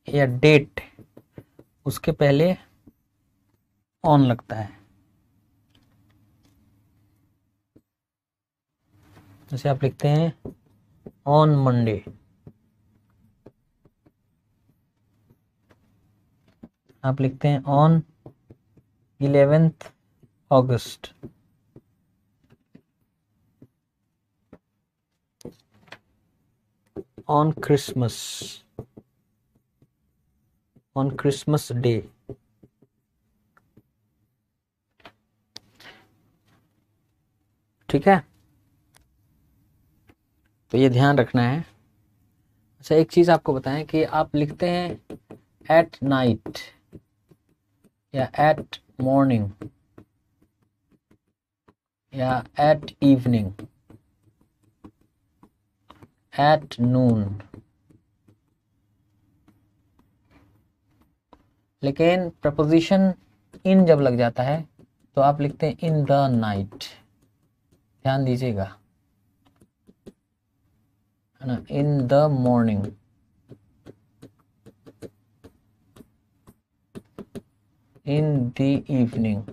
या डेट, उसके पहले ऑन लगता है। जैसे आप लिखते हैं ऑन मंडे, आप लिखते हैं on 11th August, on Christmas, on Christmas day. ठीक है, तो ये ध्यान रखना है। अच्छा, एक चीज आपको बताएं कि आप लिखते हैं एट नाइट या एट मॉर्निंग, या एट इवनिंग, एट नून। लेकिन प्रपोजिशन इन जब लग जाता है तो आप लिखते हैं इन द नाइट। ध्यान दीजिएगा, है ना, in the morning, in the evening,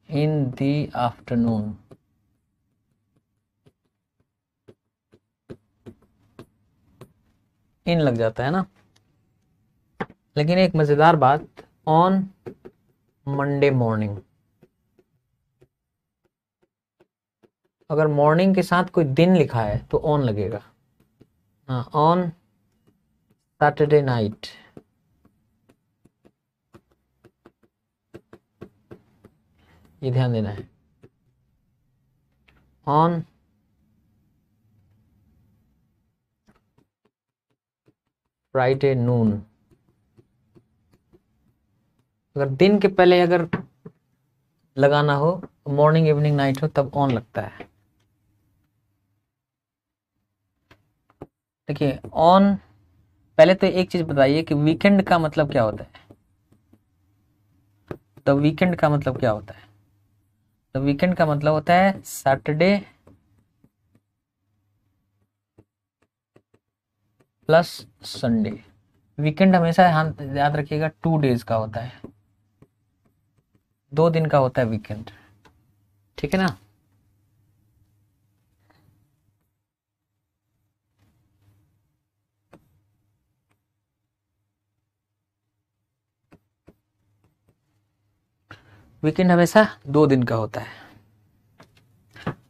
in the afternoon. In लग जाता है ना। लेकिन एक मजेदार बात, ऑन मंडे मॉर्निंग, अगर मॉर्निंग के साथ कोई दिन लिखा है तो ऑन लगेगा। हाँ, ऑन सैटरडे नाइट, ये ध्यान देना है। ऑन फ्राइडे नून, अगर दिन के पहले अगर लगाना हो, मॉर्निंग इवनिंग नाइट हो, तब ऑन लगता है। देखिए ऑन, पहले तो एक चीज बताइए कि वीकेंड का मतलब क्या होता है। द वीकेंड का मतलब क्या होता है? द वीकेंड का मतलब होता है सैटरडे प्लस संडे। वीकेंड हमेशा याद रखिएगा 2 डेज का होता है, 2 दिन का होता है वीकेंड, ठीक है ना। वीकेंड हमेशा 2 दिन का होता है,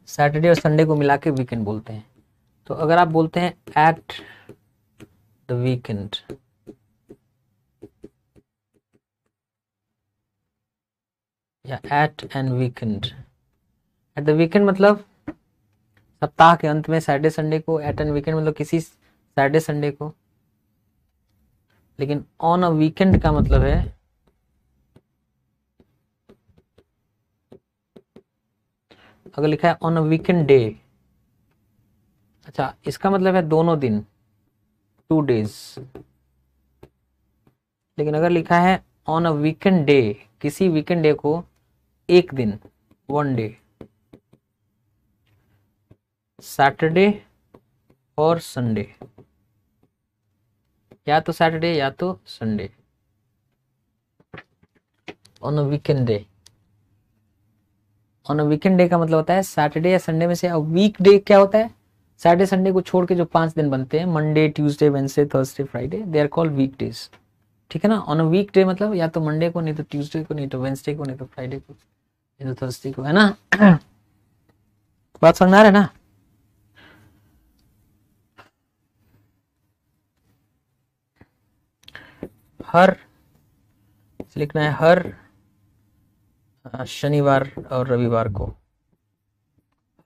सैटरडे और संडे को मिला के वीकेंड बोलते हैं। तो अगर आप बोलते हैं एट द वीकेंड, या at an weekend, at the weekend मतलब सप्ताह के अंत में सैटरडे संडे को, एट एन वीकेंड मतलब किसी सैटरडे संडे को। लेकिन ऑन अ वीकेंड का मतलब है अगर लिखा है ऑन अ वीकेंड डे, अच्छा इसका मतलब है दोनों दिन, 2 डेज। लेकिन अगर लिखा है ऑन अ वीकेंड डे, किसी वीकेंड डे को एक दिन, 1 डे, सैटरडे और संडे, या तो सैटरडे या तो Sunday, on a weekend day. On a weekend day का मतलब होता है सैटरडे या संडे में से। अब वीक डे क्या होता है? सैटरडे संडे को छोड़ के जो 5 दिन बनते हैं, Monday Tuesday Wednesday Thursday Friday, they are called week days, ठीक है ना। ऑन अ वीक डे मतलब या तो मंडे को, नहीं तो ट्यूसडे को, नहीं तो वेडनेसडे को, नहीं तो फ्राइडे को, नहीं तो थर्सडे को, है ना। बात समझ में आ रहा है ना। हर लिखना है हर शनिवार और रविवार को,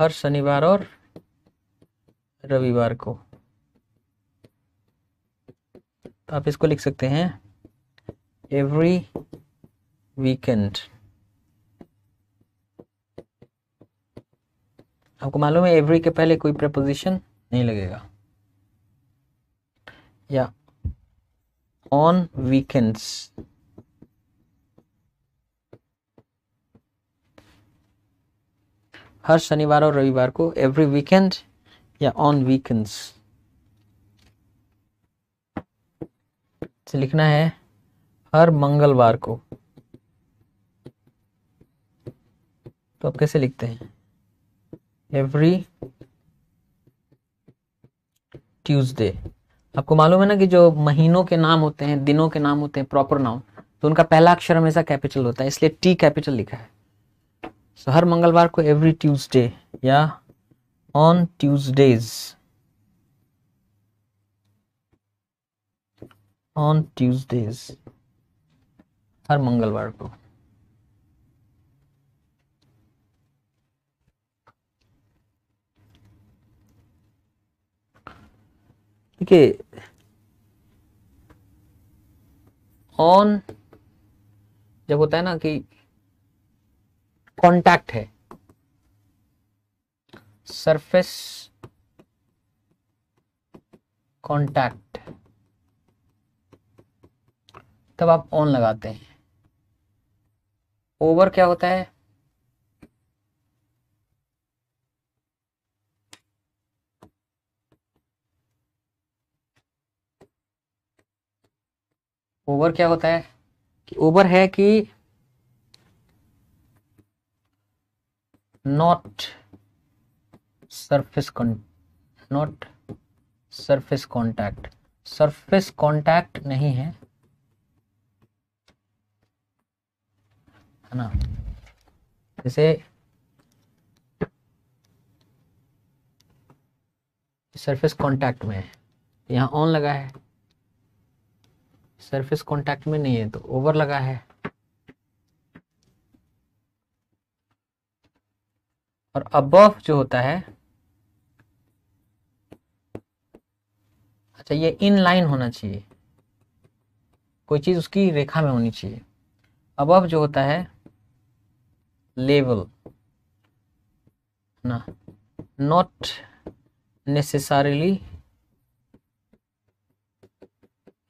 हर शनिवार और रविवार को। तो आप इसको लिख सकते हैं एवरी वीकेंड। आपको मालूम है एवरी के पहले कोई प्रपोजिशन नहीं लगेगा। या ऑन वीकेंड्स, हर शनिवार और रविवार को, एवरी वीकेंड या ऑन वीकेंड्स से लिखना है हर मंगलवार को। तो आप कैसे लिखते हैं? Every Tuesday. आपको मालूम है ना कि जो महीनों के नाम होते हैं, दिनों के नाम होते हैं, प्रॉपर नाउन, तो उनका पहला अक्षर हमेशा कैपिटल होता है, इसलिए टी कैपिटल लिखा है। सो हर मंगलवार को एवरी ट्यूसडे, या ऑन ट्यूसडेज, ऑन ट्यूसडेज, हर मंगलवार को। देखिए ऑन जब होता है ना कि कांटेक्ट है, सरफेस कांटेक्ट, तब आप ऑन लगाते हैं। ओवर क्या होता है? ओवर क्या होता है? ओवर है कि not surface not surface contact, surface contact नहीं है, है ना। जैसे सरफेस कांटेक्ट में है, यहाँ ऑन लगा है, सरफेस कांटेक्ट में नहीं है तो ओवर लगा है। और अबव जो होता है, अच्छा ये इन लाइन होना चाहिए, कोई चीज उसकी रेखा में होनी चाहिए। अबव जो होता है लेवल ना, नॉट नेसेसरीली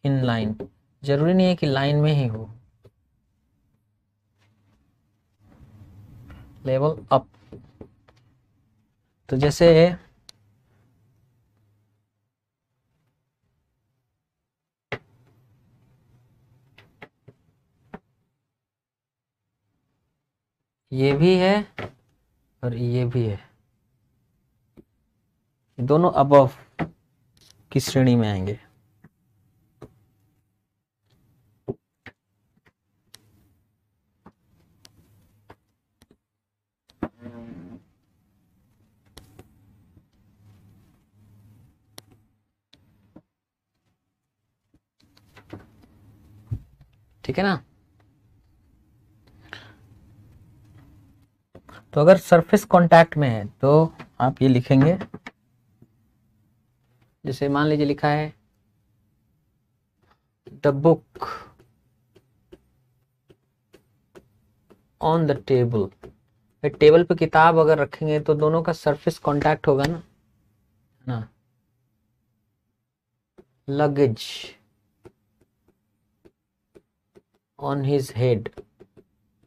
इन लाइन, जरूरी नहीं है कि लाइन में ही हो। लेवल अप, तो जैसे ये भी है और ये भी है, दोनों अबव की श्रेणी में आएंगे। ठीक है ना। तो अगर सरफेस कांटेक्ट में है तो आप ये लिखेंगे, जैसे मान लीजिए लिखा है the book on the table, table पे किताब अगर रखेंगे तो दोनों का सरफेस कांटेक्ट होगा ना। लगेज ऑन हिज हेड,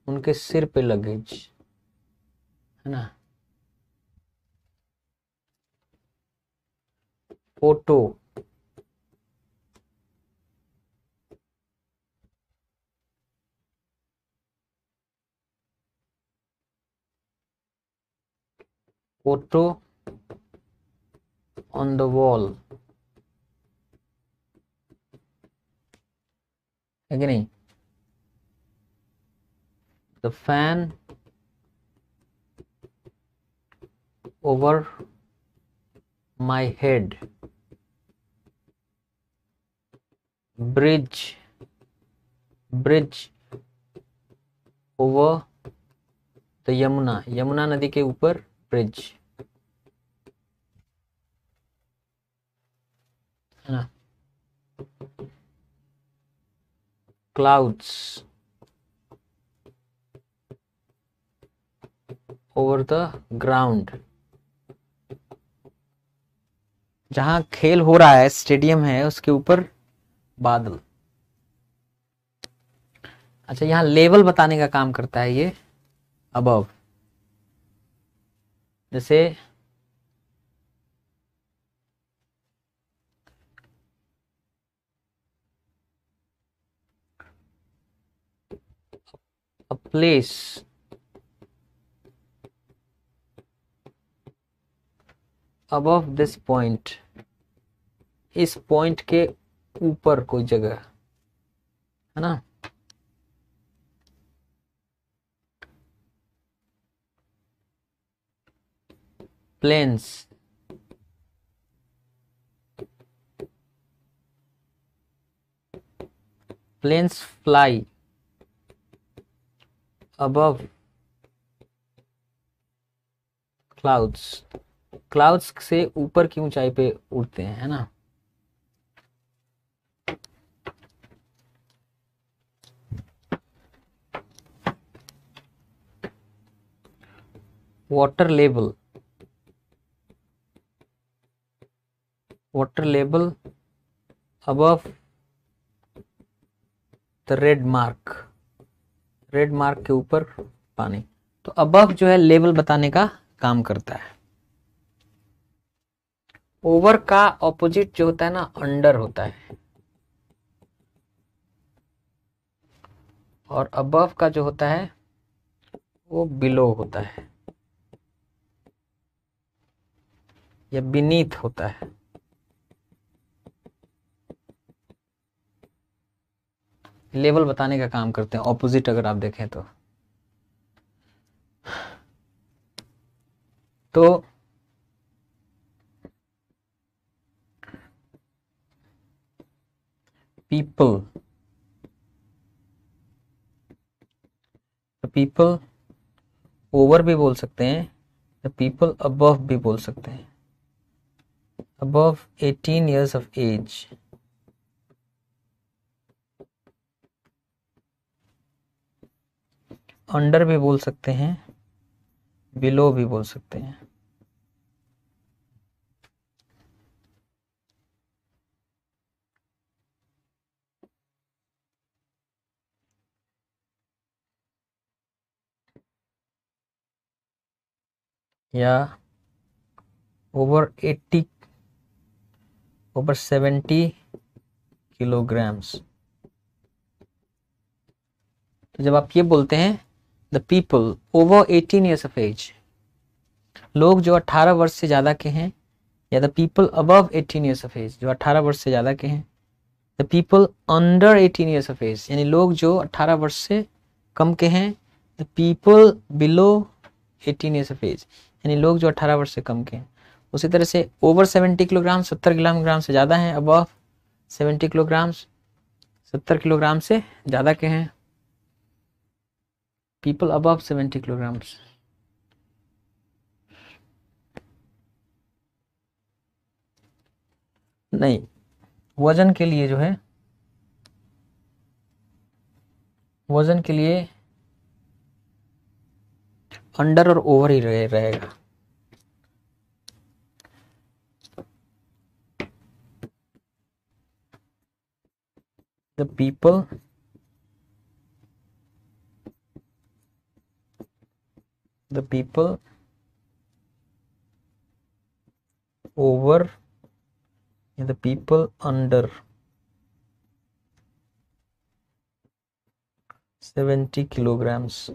उनके सिर पे लगेज, है ना। Photo photo on the wall, है कि नहीं। The fan over my head, bridge bridge over the Yamuna, Yamuna नदी के ऊपर ब्रिज, है ना। क्लाउड्स ओवर द ग्राउंड, जहां खेल हो रहा है, स्टेडियम है, उसके ऊपर बादल। अच्छा, यहां लेवल बताने का काम करता है ये अबव। जैसे a place above this point, इस पॉइंट के ऊपर कोई जगह, है ना। Planes planes fly above clouds, clouds से ऊपर की ऊंचाई पे उड़ते हैं, है ना। Water level above the red mark के ऊपर पानी। तो अबव जो है लेवल बताने का काम करता है। ओवर का ऑपोजिट जो होता है ना अंडर होता है, और अबव का जो होता है वो बिलो होता है या बीनीथ होता है। लेवल बताने का काम करते हैं ऑपोजिट, अगर आप देखें तो पीपल ओवर भी बोल सकते हैं, या पीपल अबव भी बोल सकते हैं। Above 18 years of age, under भी बोल सकते हैं, बिलो भी बोल सकते हैं। या ओवर 70 kilograms। तो जब आप ये बोलते हैं the people over 18 years of age, लोग जो 18 वर्ष से ज्यादा के हैं, या the people above 18 years of age, जो 18 वर्ष से ज्यादा के हैं। The people under 18 years of age, यानी लोग जो 18 वर्ष से कम के हैं। The people below 18 years of age, यानी लोग जो 18 वर्ष से कम के हैं। उसी तरह से ओवर 70 किलोग्राम 70 किलोग्राम से ज़्यादा हैं, अबव 70 किलोग्राम 70 किलोग्राम से ज़्यादा के हैं। People above 70 kilograms. नहीं, वजन के लिए जो है, वजन के लिए अंडर और ओवर ही रहेगा। The people over, the people under 70 kilograms,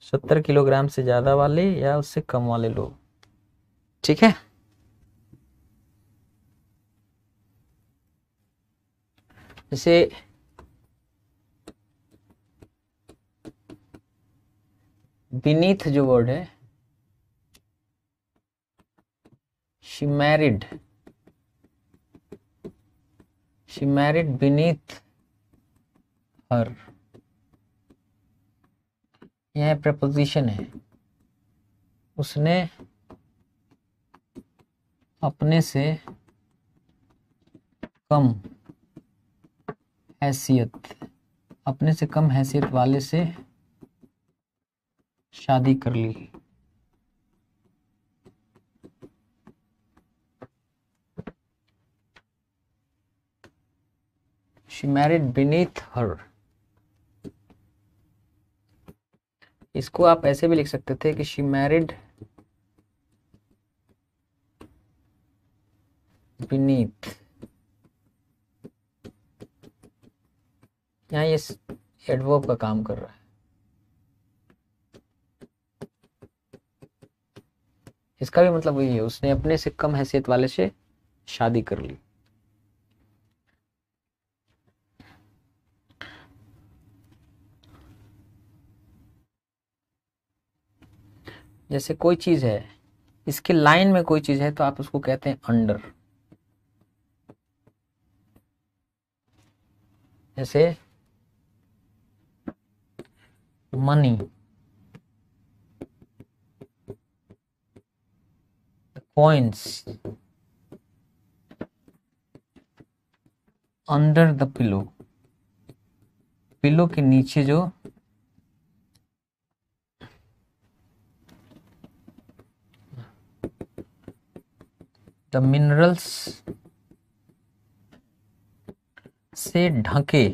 70 kilogram से ज्यादा वाले या उससे कम वाले लोग। ठीक है, जैसे बीनीथ जो वर्ड है, शी मैरिड बीनीथ हर, यह प्रपोजिशन है। उसने अपने से कम हैसियत वाले से शादी कर ली। She married beneath her। इसको आप ऐसे भी लिख सकते थे कि she married beneath। यहाँ ये एडवर्ब का काम कर रहा है। इसका भी मतलब वही है, उसने अपने से कम हैसियत वाले से शादी कर ली। जैसे कोई चीज है, इसके लाइन में कोई चीज है तो आप उसको कहते हैं अंडर। जैसे money, coins under the pillow, pillow के नीचे जो द मिनरल्स से ढके,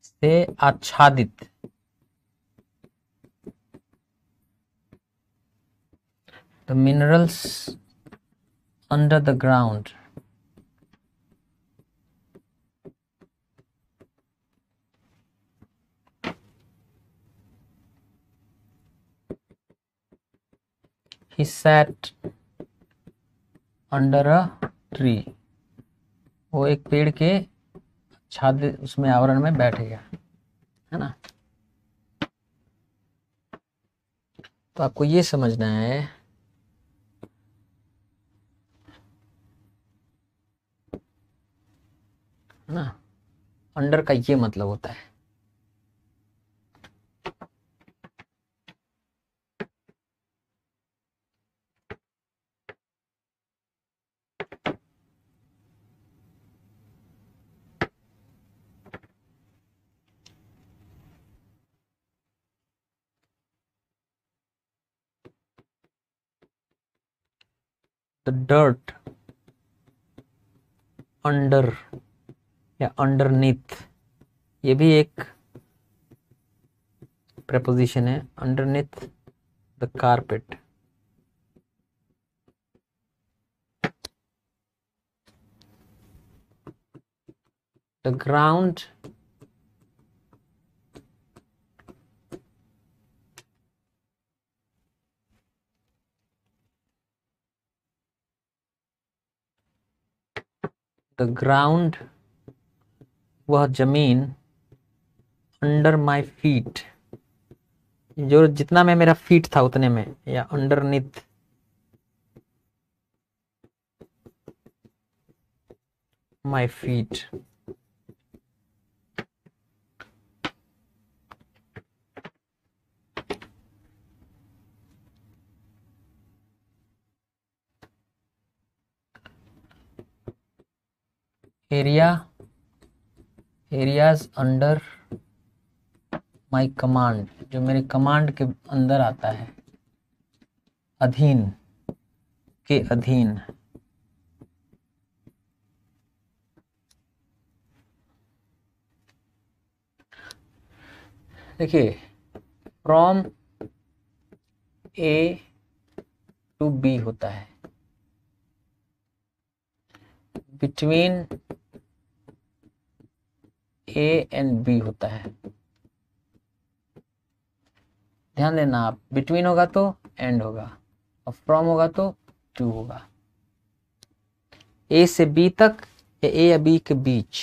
से आच्छादित, the minerals under the ground, he sat under a tree, वो एक पेड़ के आच्छादित उसमें आवरण में बैठ गया, है ना। तो आपको ये समझना है ना, अंडर का ये मतलब होता है। द डर्ट अंडर या अंडरनीथ, ये भी एक preposition है, underneath the carpet, the ground the ground, वह जमीन, अंडर माई फीट, जो जितना में मेरा फीट था उतने में, या underneath my feet. Area, areas under my command, जो मेरे कमांड के अंदर आता है, अधीन, के अधीन। देखिए, फ्रॉम ए टू बी होता है, बिटवीन ए एंड बी होता है। ध्यान देना आप, बिटवीन होगा तो एंड होगा, और फ्रॉम होगा तो टू होगा। ए से बी तक या ए या बी के बीच,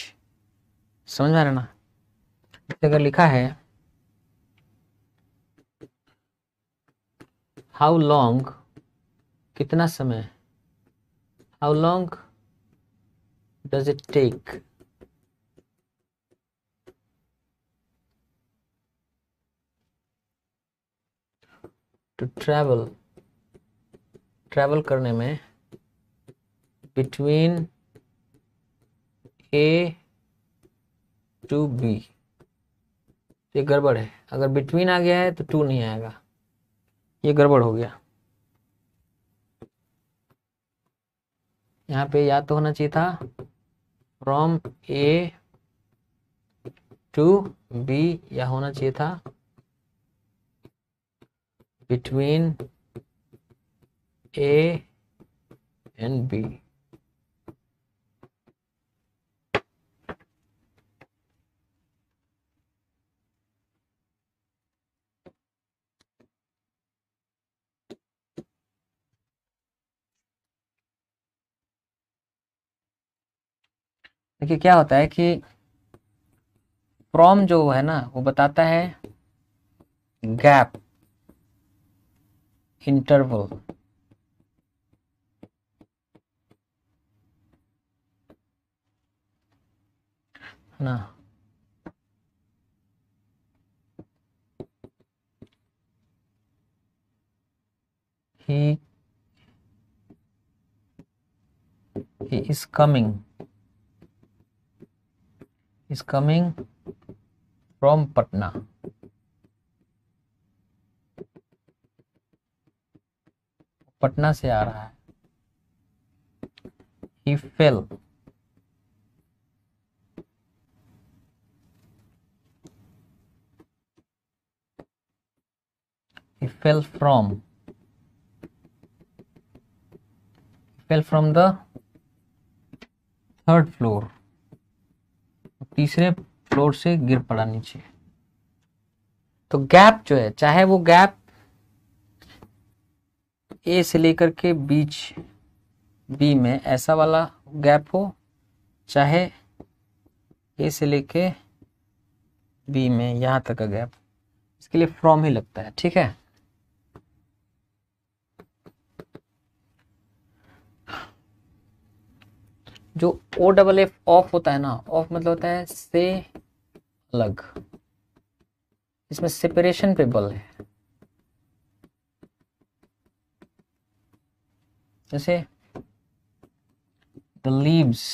समझ में आ रहा ना। अगर लिखा है हाउ लॉन्ग, कितना समय, how long does it take to travel, travel करने में, बिटवीन ए टू बी। ये गड़बड़ है, अगर बिटवीन आ गया है तो टू नहीं आएगा, ये गड़बड़ हो गया। यहाँ पे या तो होना चाहिए था फ्रॉम ए टू बी, या होना चाहिए था बिटवीन ए एंड बी। देखिए क्या होता है कि फ्रॉम जो है ना, वो बताता है गैप, इंटरवल, है ना। he is coming from Patna, Patna से आ रहा है। he fell he fell from the third floor, तीसरे फ्लोर से गिर पड़ा नीचे। तो गैप जो है, चाहे वो गैप ए से लेकर के बीच बी में ऐसा वाला गैप हो, चाहे ए से लेके बी में यहां तक का गैप, इसके लिए फ्रॉम ही लगता है। ठीक है, जो ओ डबल एफ ऑफ होता है ना, ऑफ मतलब होता है से अलग, इसमें सेपरेशन पे बल है। जैसे the leaves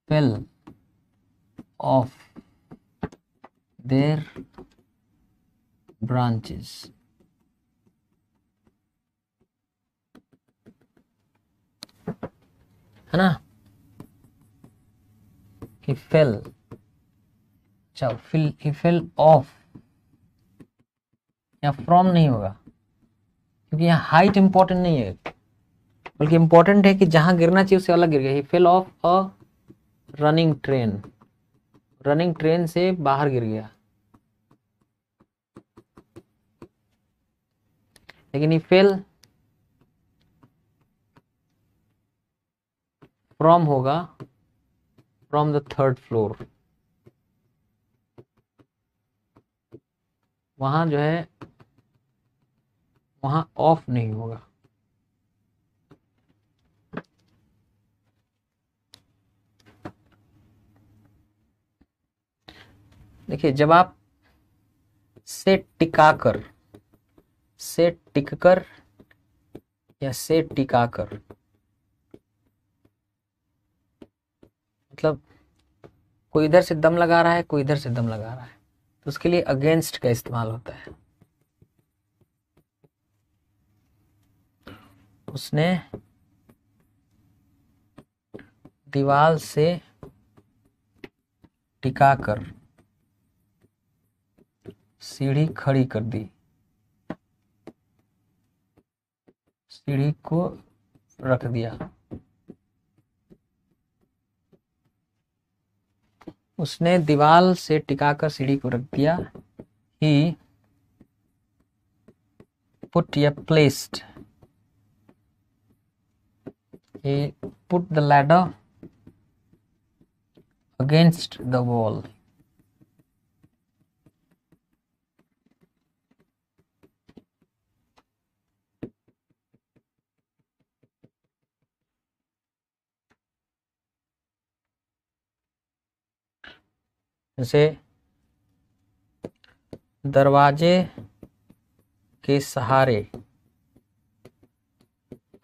fell of their branches, है ना। he fell, अच्छा he fell off, या फ्रॉम नहीं होगा क्योंकि यहाँ हाइट इंपॉर्टेंट नहीं है, बल्कि इंपॉर्टेंट है कि जहां गिरना चाहिए उससे अलग गिर गया। he fell off a running train, running train से बाहर गिर गया। लेकिन he fell फ्रॉम होगा फ्रॉम द थर्ड फ्लोर, वहां जो है वहां ऑफ नहीं होगा। देखिए, जब आप से टिकाकर, से टिककर या से टिकाकर, मतलब कोई इधर से दम लगा रहा है, कोई इधर से दम लगा रहा है, तो उसके लिए अगेंस्ट का इस्तेमाल होता है। उसने दीवार से टिकाकर सीढ़ी खड़ी कर दी, सीढ़ी को रख दिया। उसने दीवार से टिकाकर सीढ़ी को रख दिया। ही पुट या placed, he put the ladder against the wall, जैसे दरवाजे के सहारे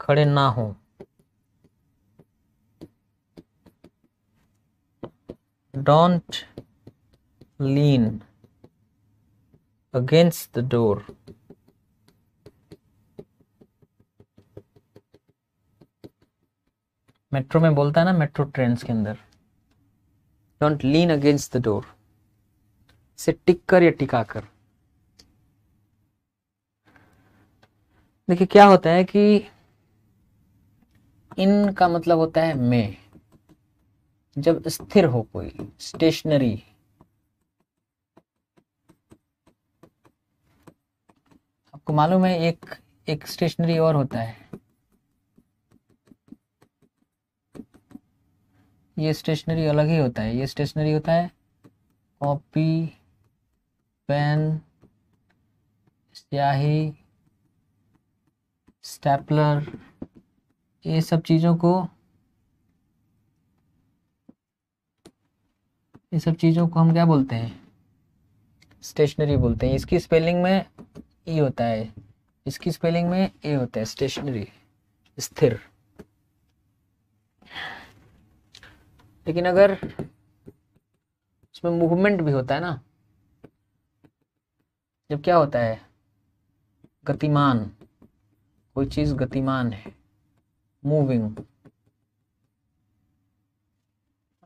खड़े ना हो, don't lean against the door, metro में बोलता है ना, मेट्रो ट्रेन के अंदर, don't lean against the door, से टिक कर या टिका कर। देखिए क्या होता है कि इन का मतलब होता है में, जब स्थिर हो कोई, स्टेशनरी, आपको मालूम है एक स्टेशनरी और होता है, ये स्टेशनरी अलग ही होता है। ये स्टेशनरी होता है कॉपी, पेन, स्याही, स्टेपलर, ये सब चीजों को, ये सब चीजों को हम क्या बोलते हैं, स्टेशनरी बोलते हैं। इसकी स्पेलिंग में ई होता है, इसकी स्पेलिंग में ए होता है, स्टेशनरी, स्थिर। लेकिन अगर उसमें मूवमेंट भी होता है ना, जब क्या होता है, गतिमान, कोई चीज गतिमान है, मूविंग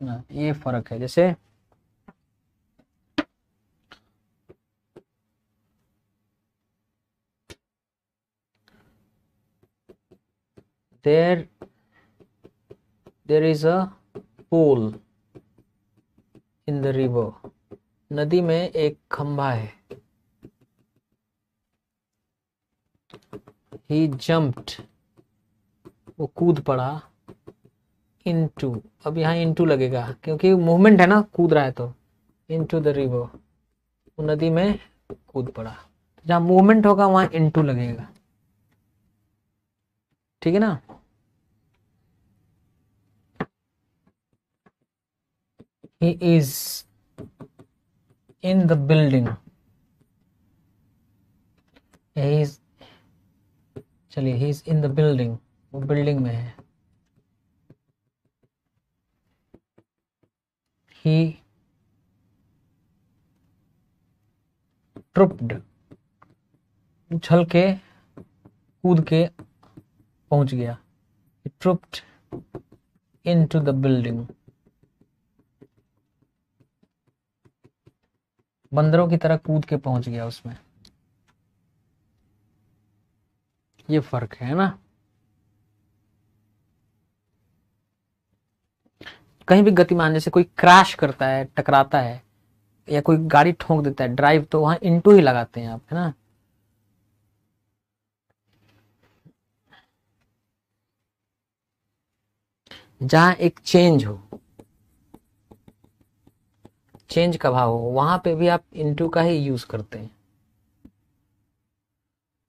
ना, ये फर्क है। जैसे there is a pool in the river, नदी में एक खंभा है। he jumped, वो कूद पड़ा, into, अब यहाँ into लगेगा क्योंकि मूवमेंट है ना, कूद रहा है तो into the river, वो नदी में कूद पड़ा। जहाँ मूवमेंट होगा वहां into लगेगा, ठीक है ना। he is in the building, he is, चलिए he is in the building, वो बिल्डिंग में है। he tripped, उछल के कूद के पहुंच गया। he tripped into the building, बंदरों की तरह कूद के पहुंच गया उसमें। ये फर्क है ना। कहीं भी गतिमान, जैसे कोई क्रैश करता है, टकराता है, या कोई गाड़ी ठोक देता है ड्राइव, तो वहां इनटू ही लगाते हैं आप, है ना। जहां एक चेंज हो, चेंज का भाव हो, वहां पे भी आप इनटू का ही यूज करते हैं,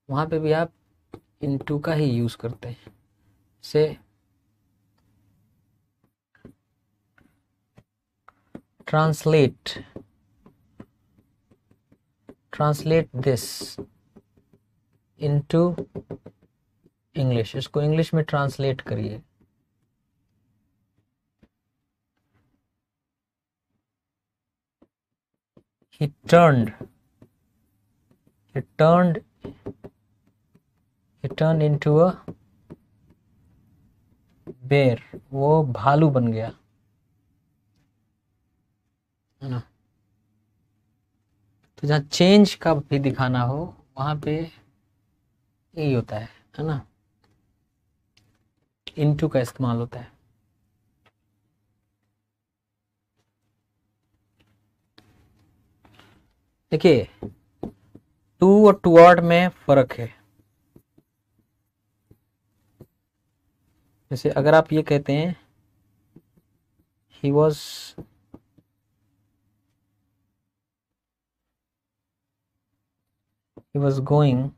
वहां पे भी आप इनटू का ही यूज करते हैं। से translate, translate this into English, इसको इंग्लिश में ट्रांसलेट करिए। he turned into a bear, वो भालू बन गया, है ना। तो जहाँ चेंज का भी दिखाना हो वहां पे यही होता है ना, इनटू का इस्तेमाल होता है। देखिए टू और टुवर्ड में फर्क है। जैसे अगर आप ये कहते हैं he was going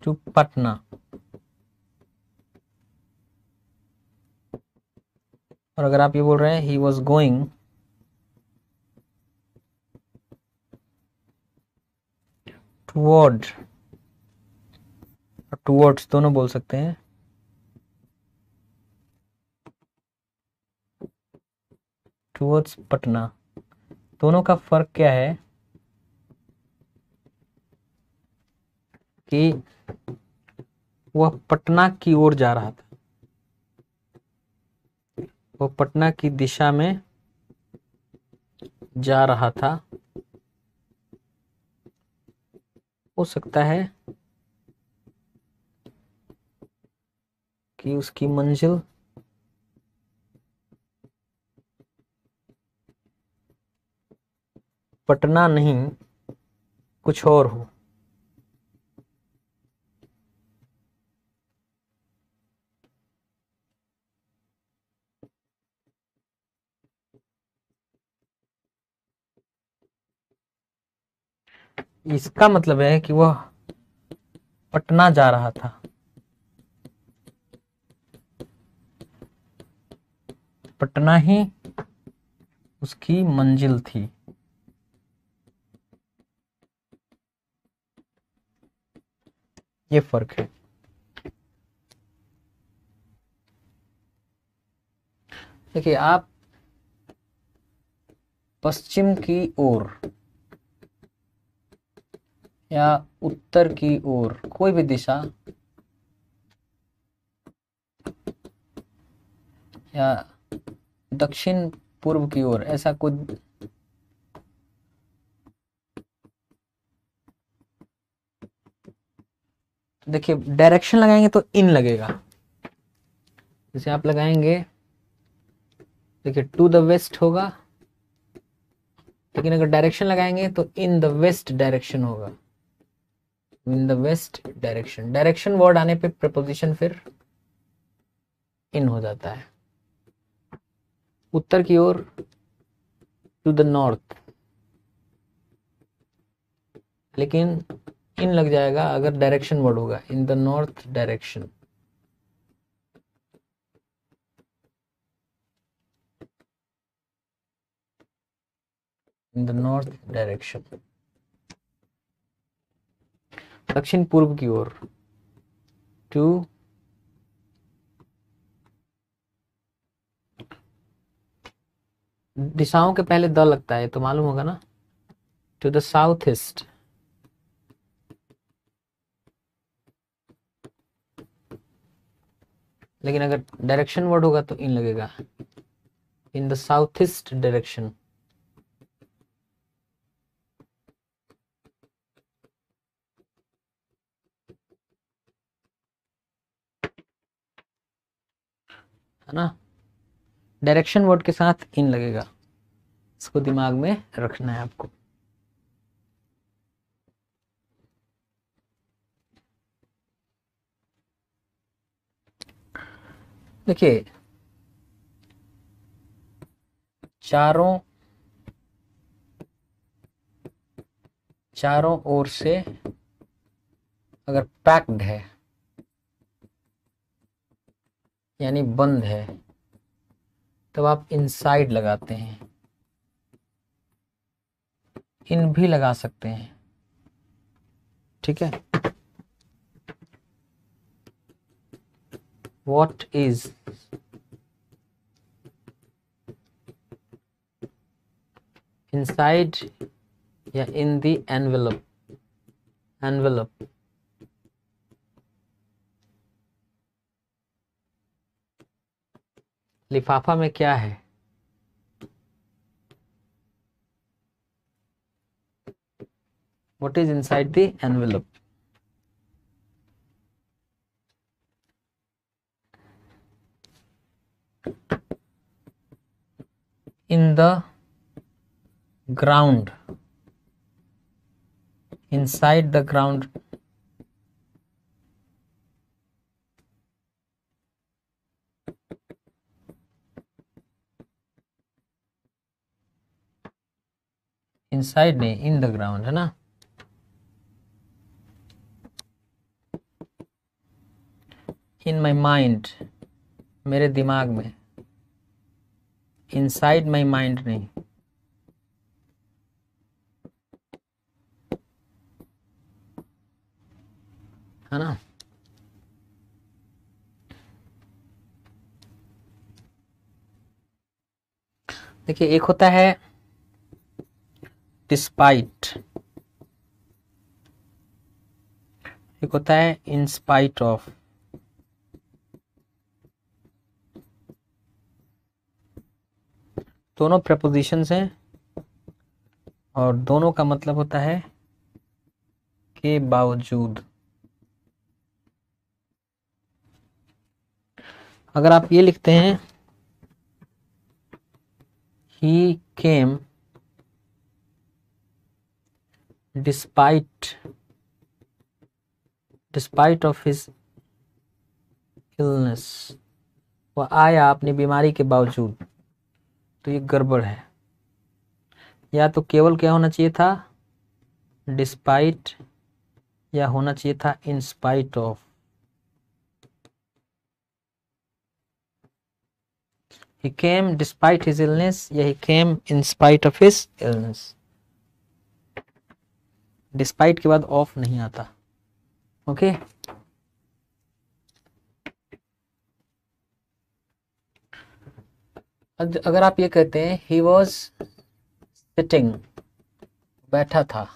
to Patna, और अगर आप ये बोल रहे हैं he was going toward, towards दोनों बोल सकते हैं। towards पटना, दोनों का फर्क क्या है कि वह पटना की ओर जा रहा था, वो पटना की दिशा में जा रहा था। हो सकता है कि उसकी मंजिल पटना नहीं कुछ और हो। इसका मतलब है कि वह पटना जा रहा था, पटना ही उसकी मंजिल थी। ये फर्क है। देखिए आप पश्चिम की ओर या उत्तर की ओर, कोई भी दिशा, या दक्षिण पूर्व की ओर, ऐसा कुछ। देखिए डायरेक्शन लगाएंगे तो इन लगेगा, जैसे आप लगाएंगे, देखिए टू द वेस्ट होगा, लेकिन अगर डायरेक्शन लगाएंगे तो इन द वेस्ट डायरेक्शन होगा, in the west direction. Direction word आने पे प्रपोजिशन फिर इन हो जाता है। उत्तर की ओर, टू द नॉर्थ, लेकिन इन लग जाएगा अगर डायरेक्शन वर्ड होगा, in the north direction. In the north direction, दक्षिण पूर्व की ओर, टू दिशाओं के पहले द लगता है तो मालूम होगा ना, टू द साउथ ईस्ट। लेकिन अगर डायरेक्शन वर्ड होगा तो इन लगेगा, in the south east direction. है ना, डायरेक्शन वर्ड के साथ इन लगेगा, इसको दिमाग में रखना है आपको। देखिए चारों ओर से अगर पैक्ड है यानी बंद है, तब आप इनसाइड लगाते हैं, इन भी लगा सकते हैं, ठीक है। व्हाट इज इनसाइड या इन द एनवेलप। लिफाफा में क्या है, what is inside the envelope. In the ground, inside the ground, inside नहीं, in the ground, है ना। in my mind, मेरे दिमाग में, inside my mind नहीं। है ना, देखिए एक होता है डिस्पाइट, एक होता है इन स्पाइट ऑफ। दोनों प्रपोजिशंस हैं और दोनों का मतलब होता है के बावजूद। अगर आप ये लिखते हैं he came despite of his illness, वह आया अपनी बीमारी के बावजूद, तो ये गड़बड़ है। या तो केवल क्या होना चाहिए था, डिस्पाइट, या होना चाहिए था in spite of. He came despite his illness या he came in spite of his illness। Despite के बाद ऑफ नहीं आता, ओके। अगर आप ये कहते हैं he was sitting, बैठा था,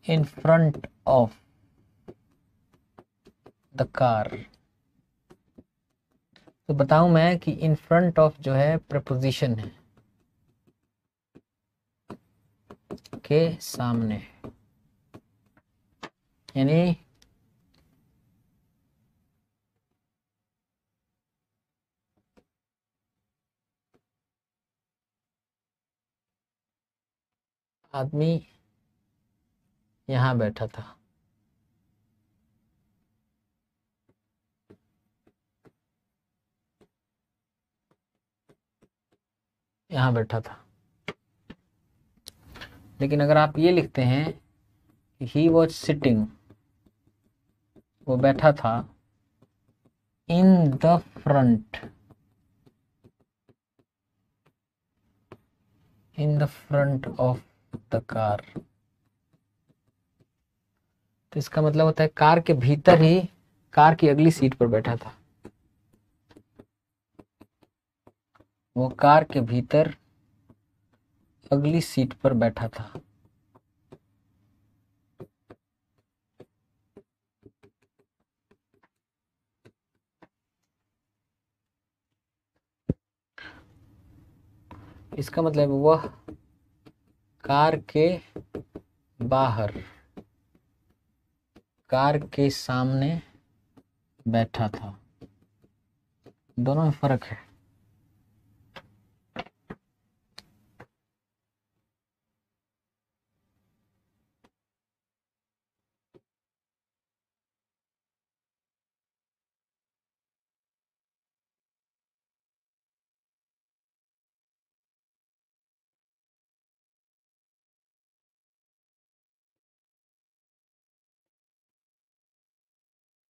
in front of the car. तो बताऊं मैं कि इन फ्रंट ऑफ जो है प्रपोजिशन है, के सामने, यानी आदमी यहां बैठा था, यहां बैठा था। लेकिन अगर आप ये लिखते हैं कि ही वॉज सिटिंग, वो बैठा था, in the front, in the front of the car, तो इसका मतलब होता है कार के भीतर ही, कार की अगली सीट पर बैठा था। वो कार के भीतर अगली सीट पर बैठा था। इसका मतलब वह कार के बाहर, कार के सामने बैठा था। दोनों में फर्क है।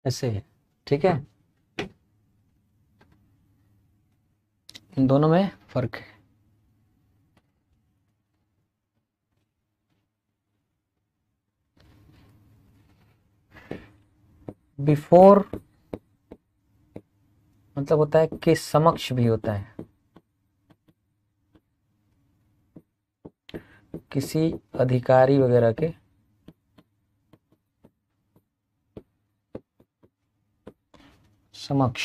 ऐसे है, ठीक है, इन दोनों में फर्क है। बिफोर मतलब होता है के समक्ष भी होता है, किसी अधिकारी वगैरह के समक्ष।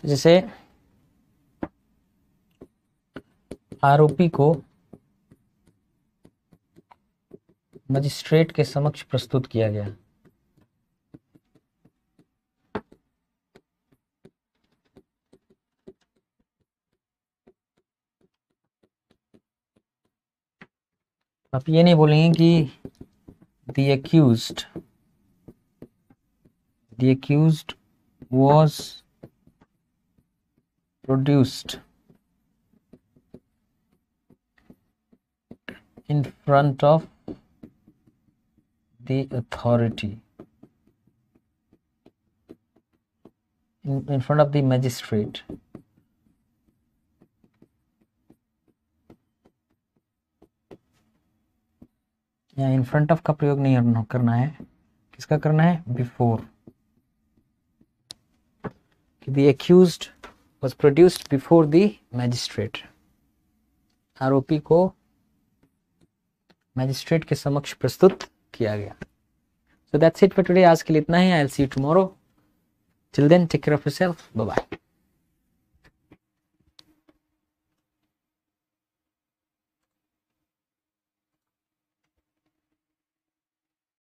तो जैसे आरोपी को मजिस्ट्रेट के समक्ष प्रस्तुत किया गया, आप ये नहीं बोलेंगे कि the accused was produced in front of the authority, in front of the magistrate। यहाँ इन फ्रंट ऑफ का प्रयोग नहीं करना है, किसका करना है, before. The accused was produced before the magistrate, आरोपी को मैजिस्ट्रेट के समक्ष प्रस्तुत किया गया। So that's it for today। आज के लिए इतना ही। I'll see you tomorrow. Till then, take care of yourself. Bye bye.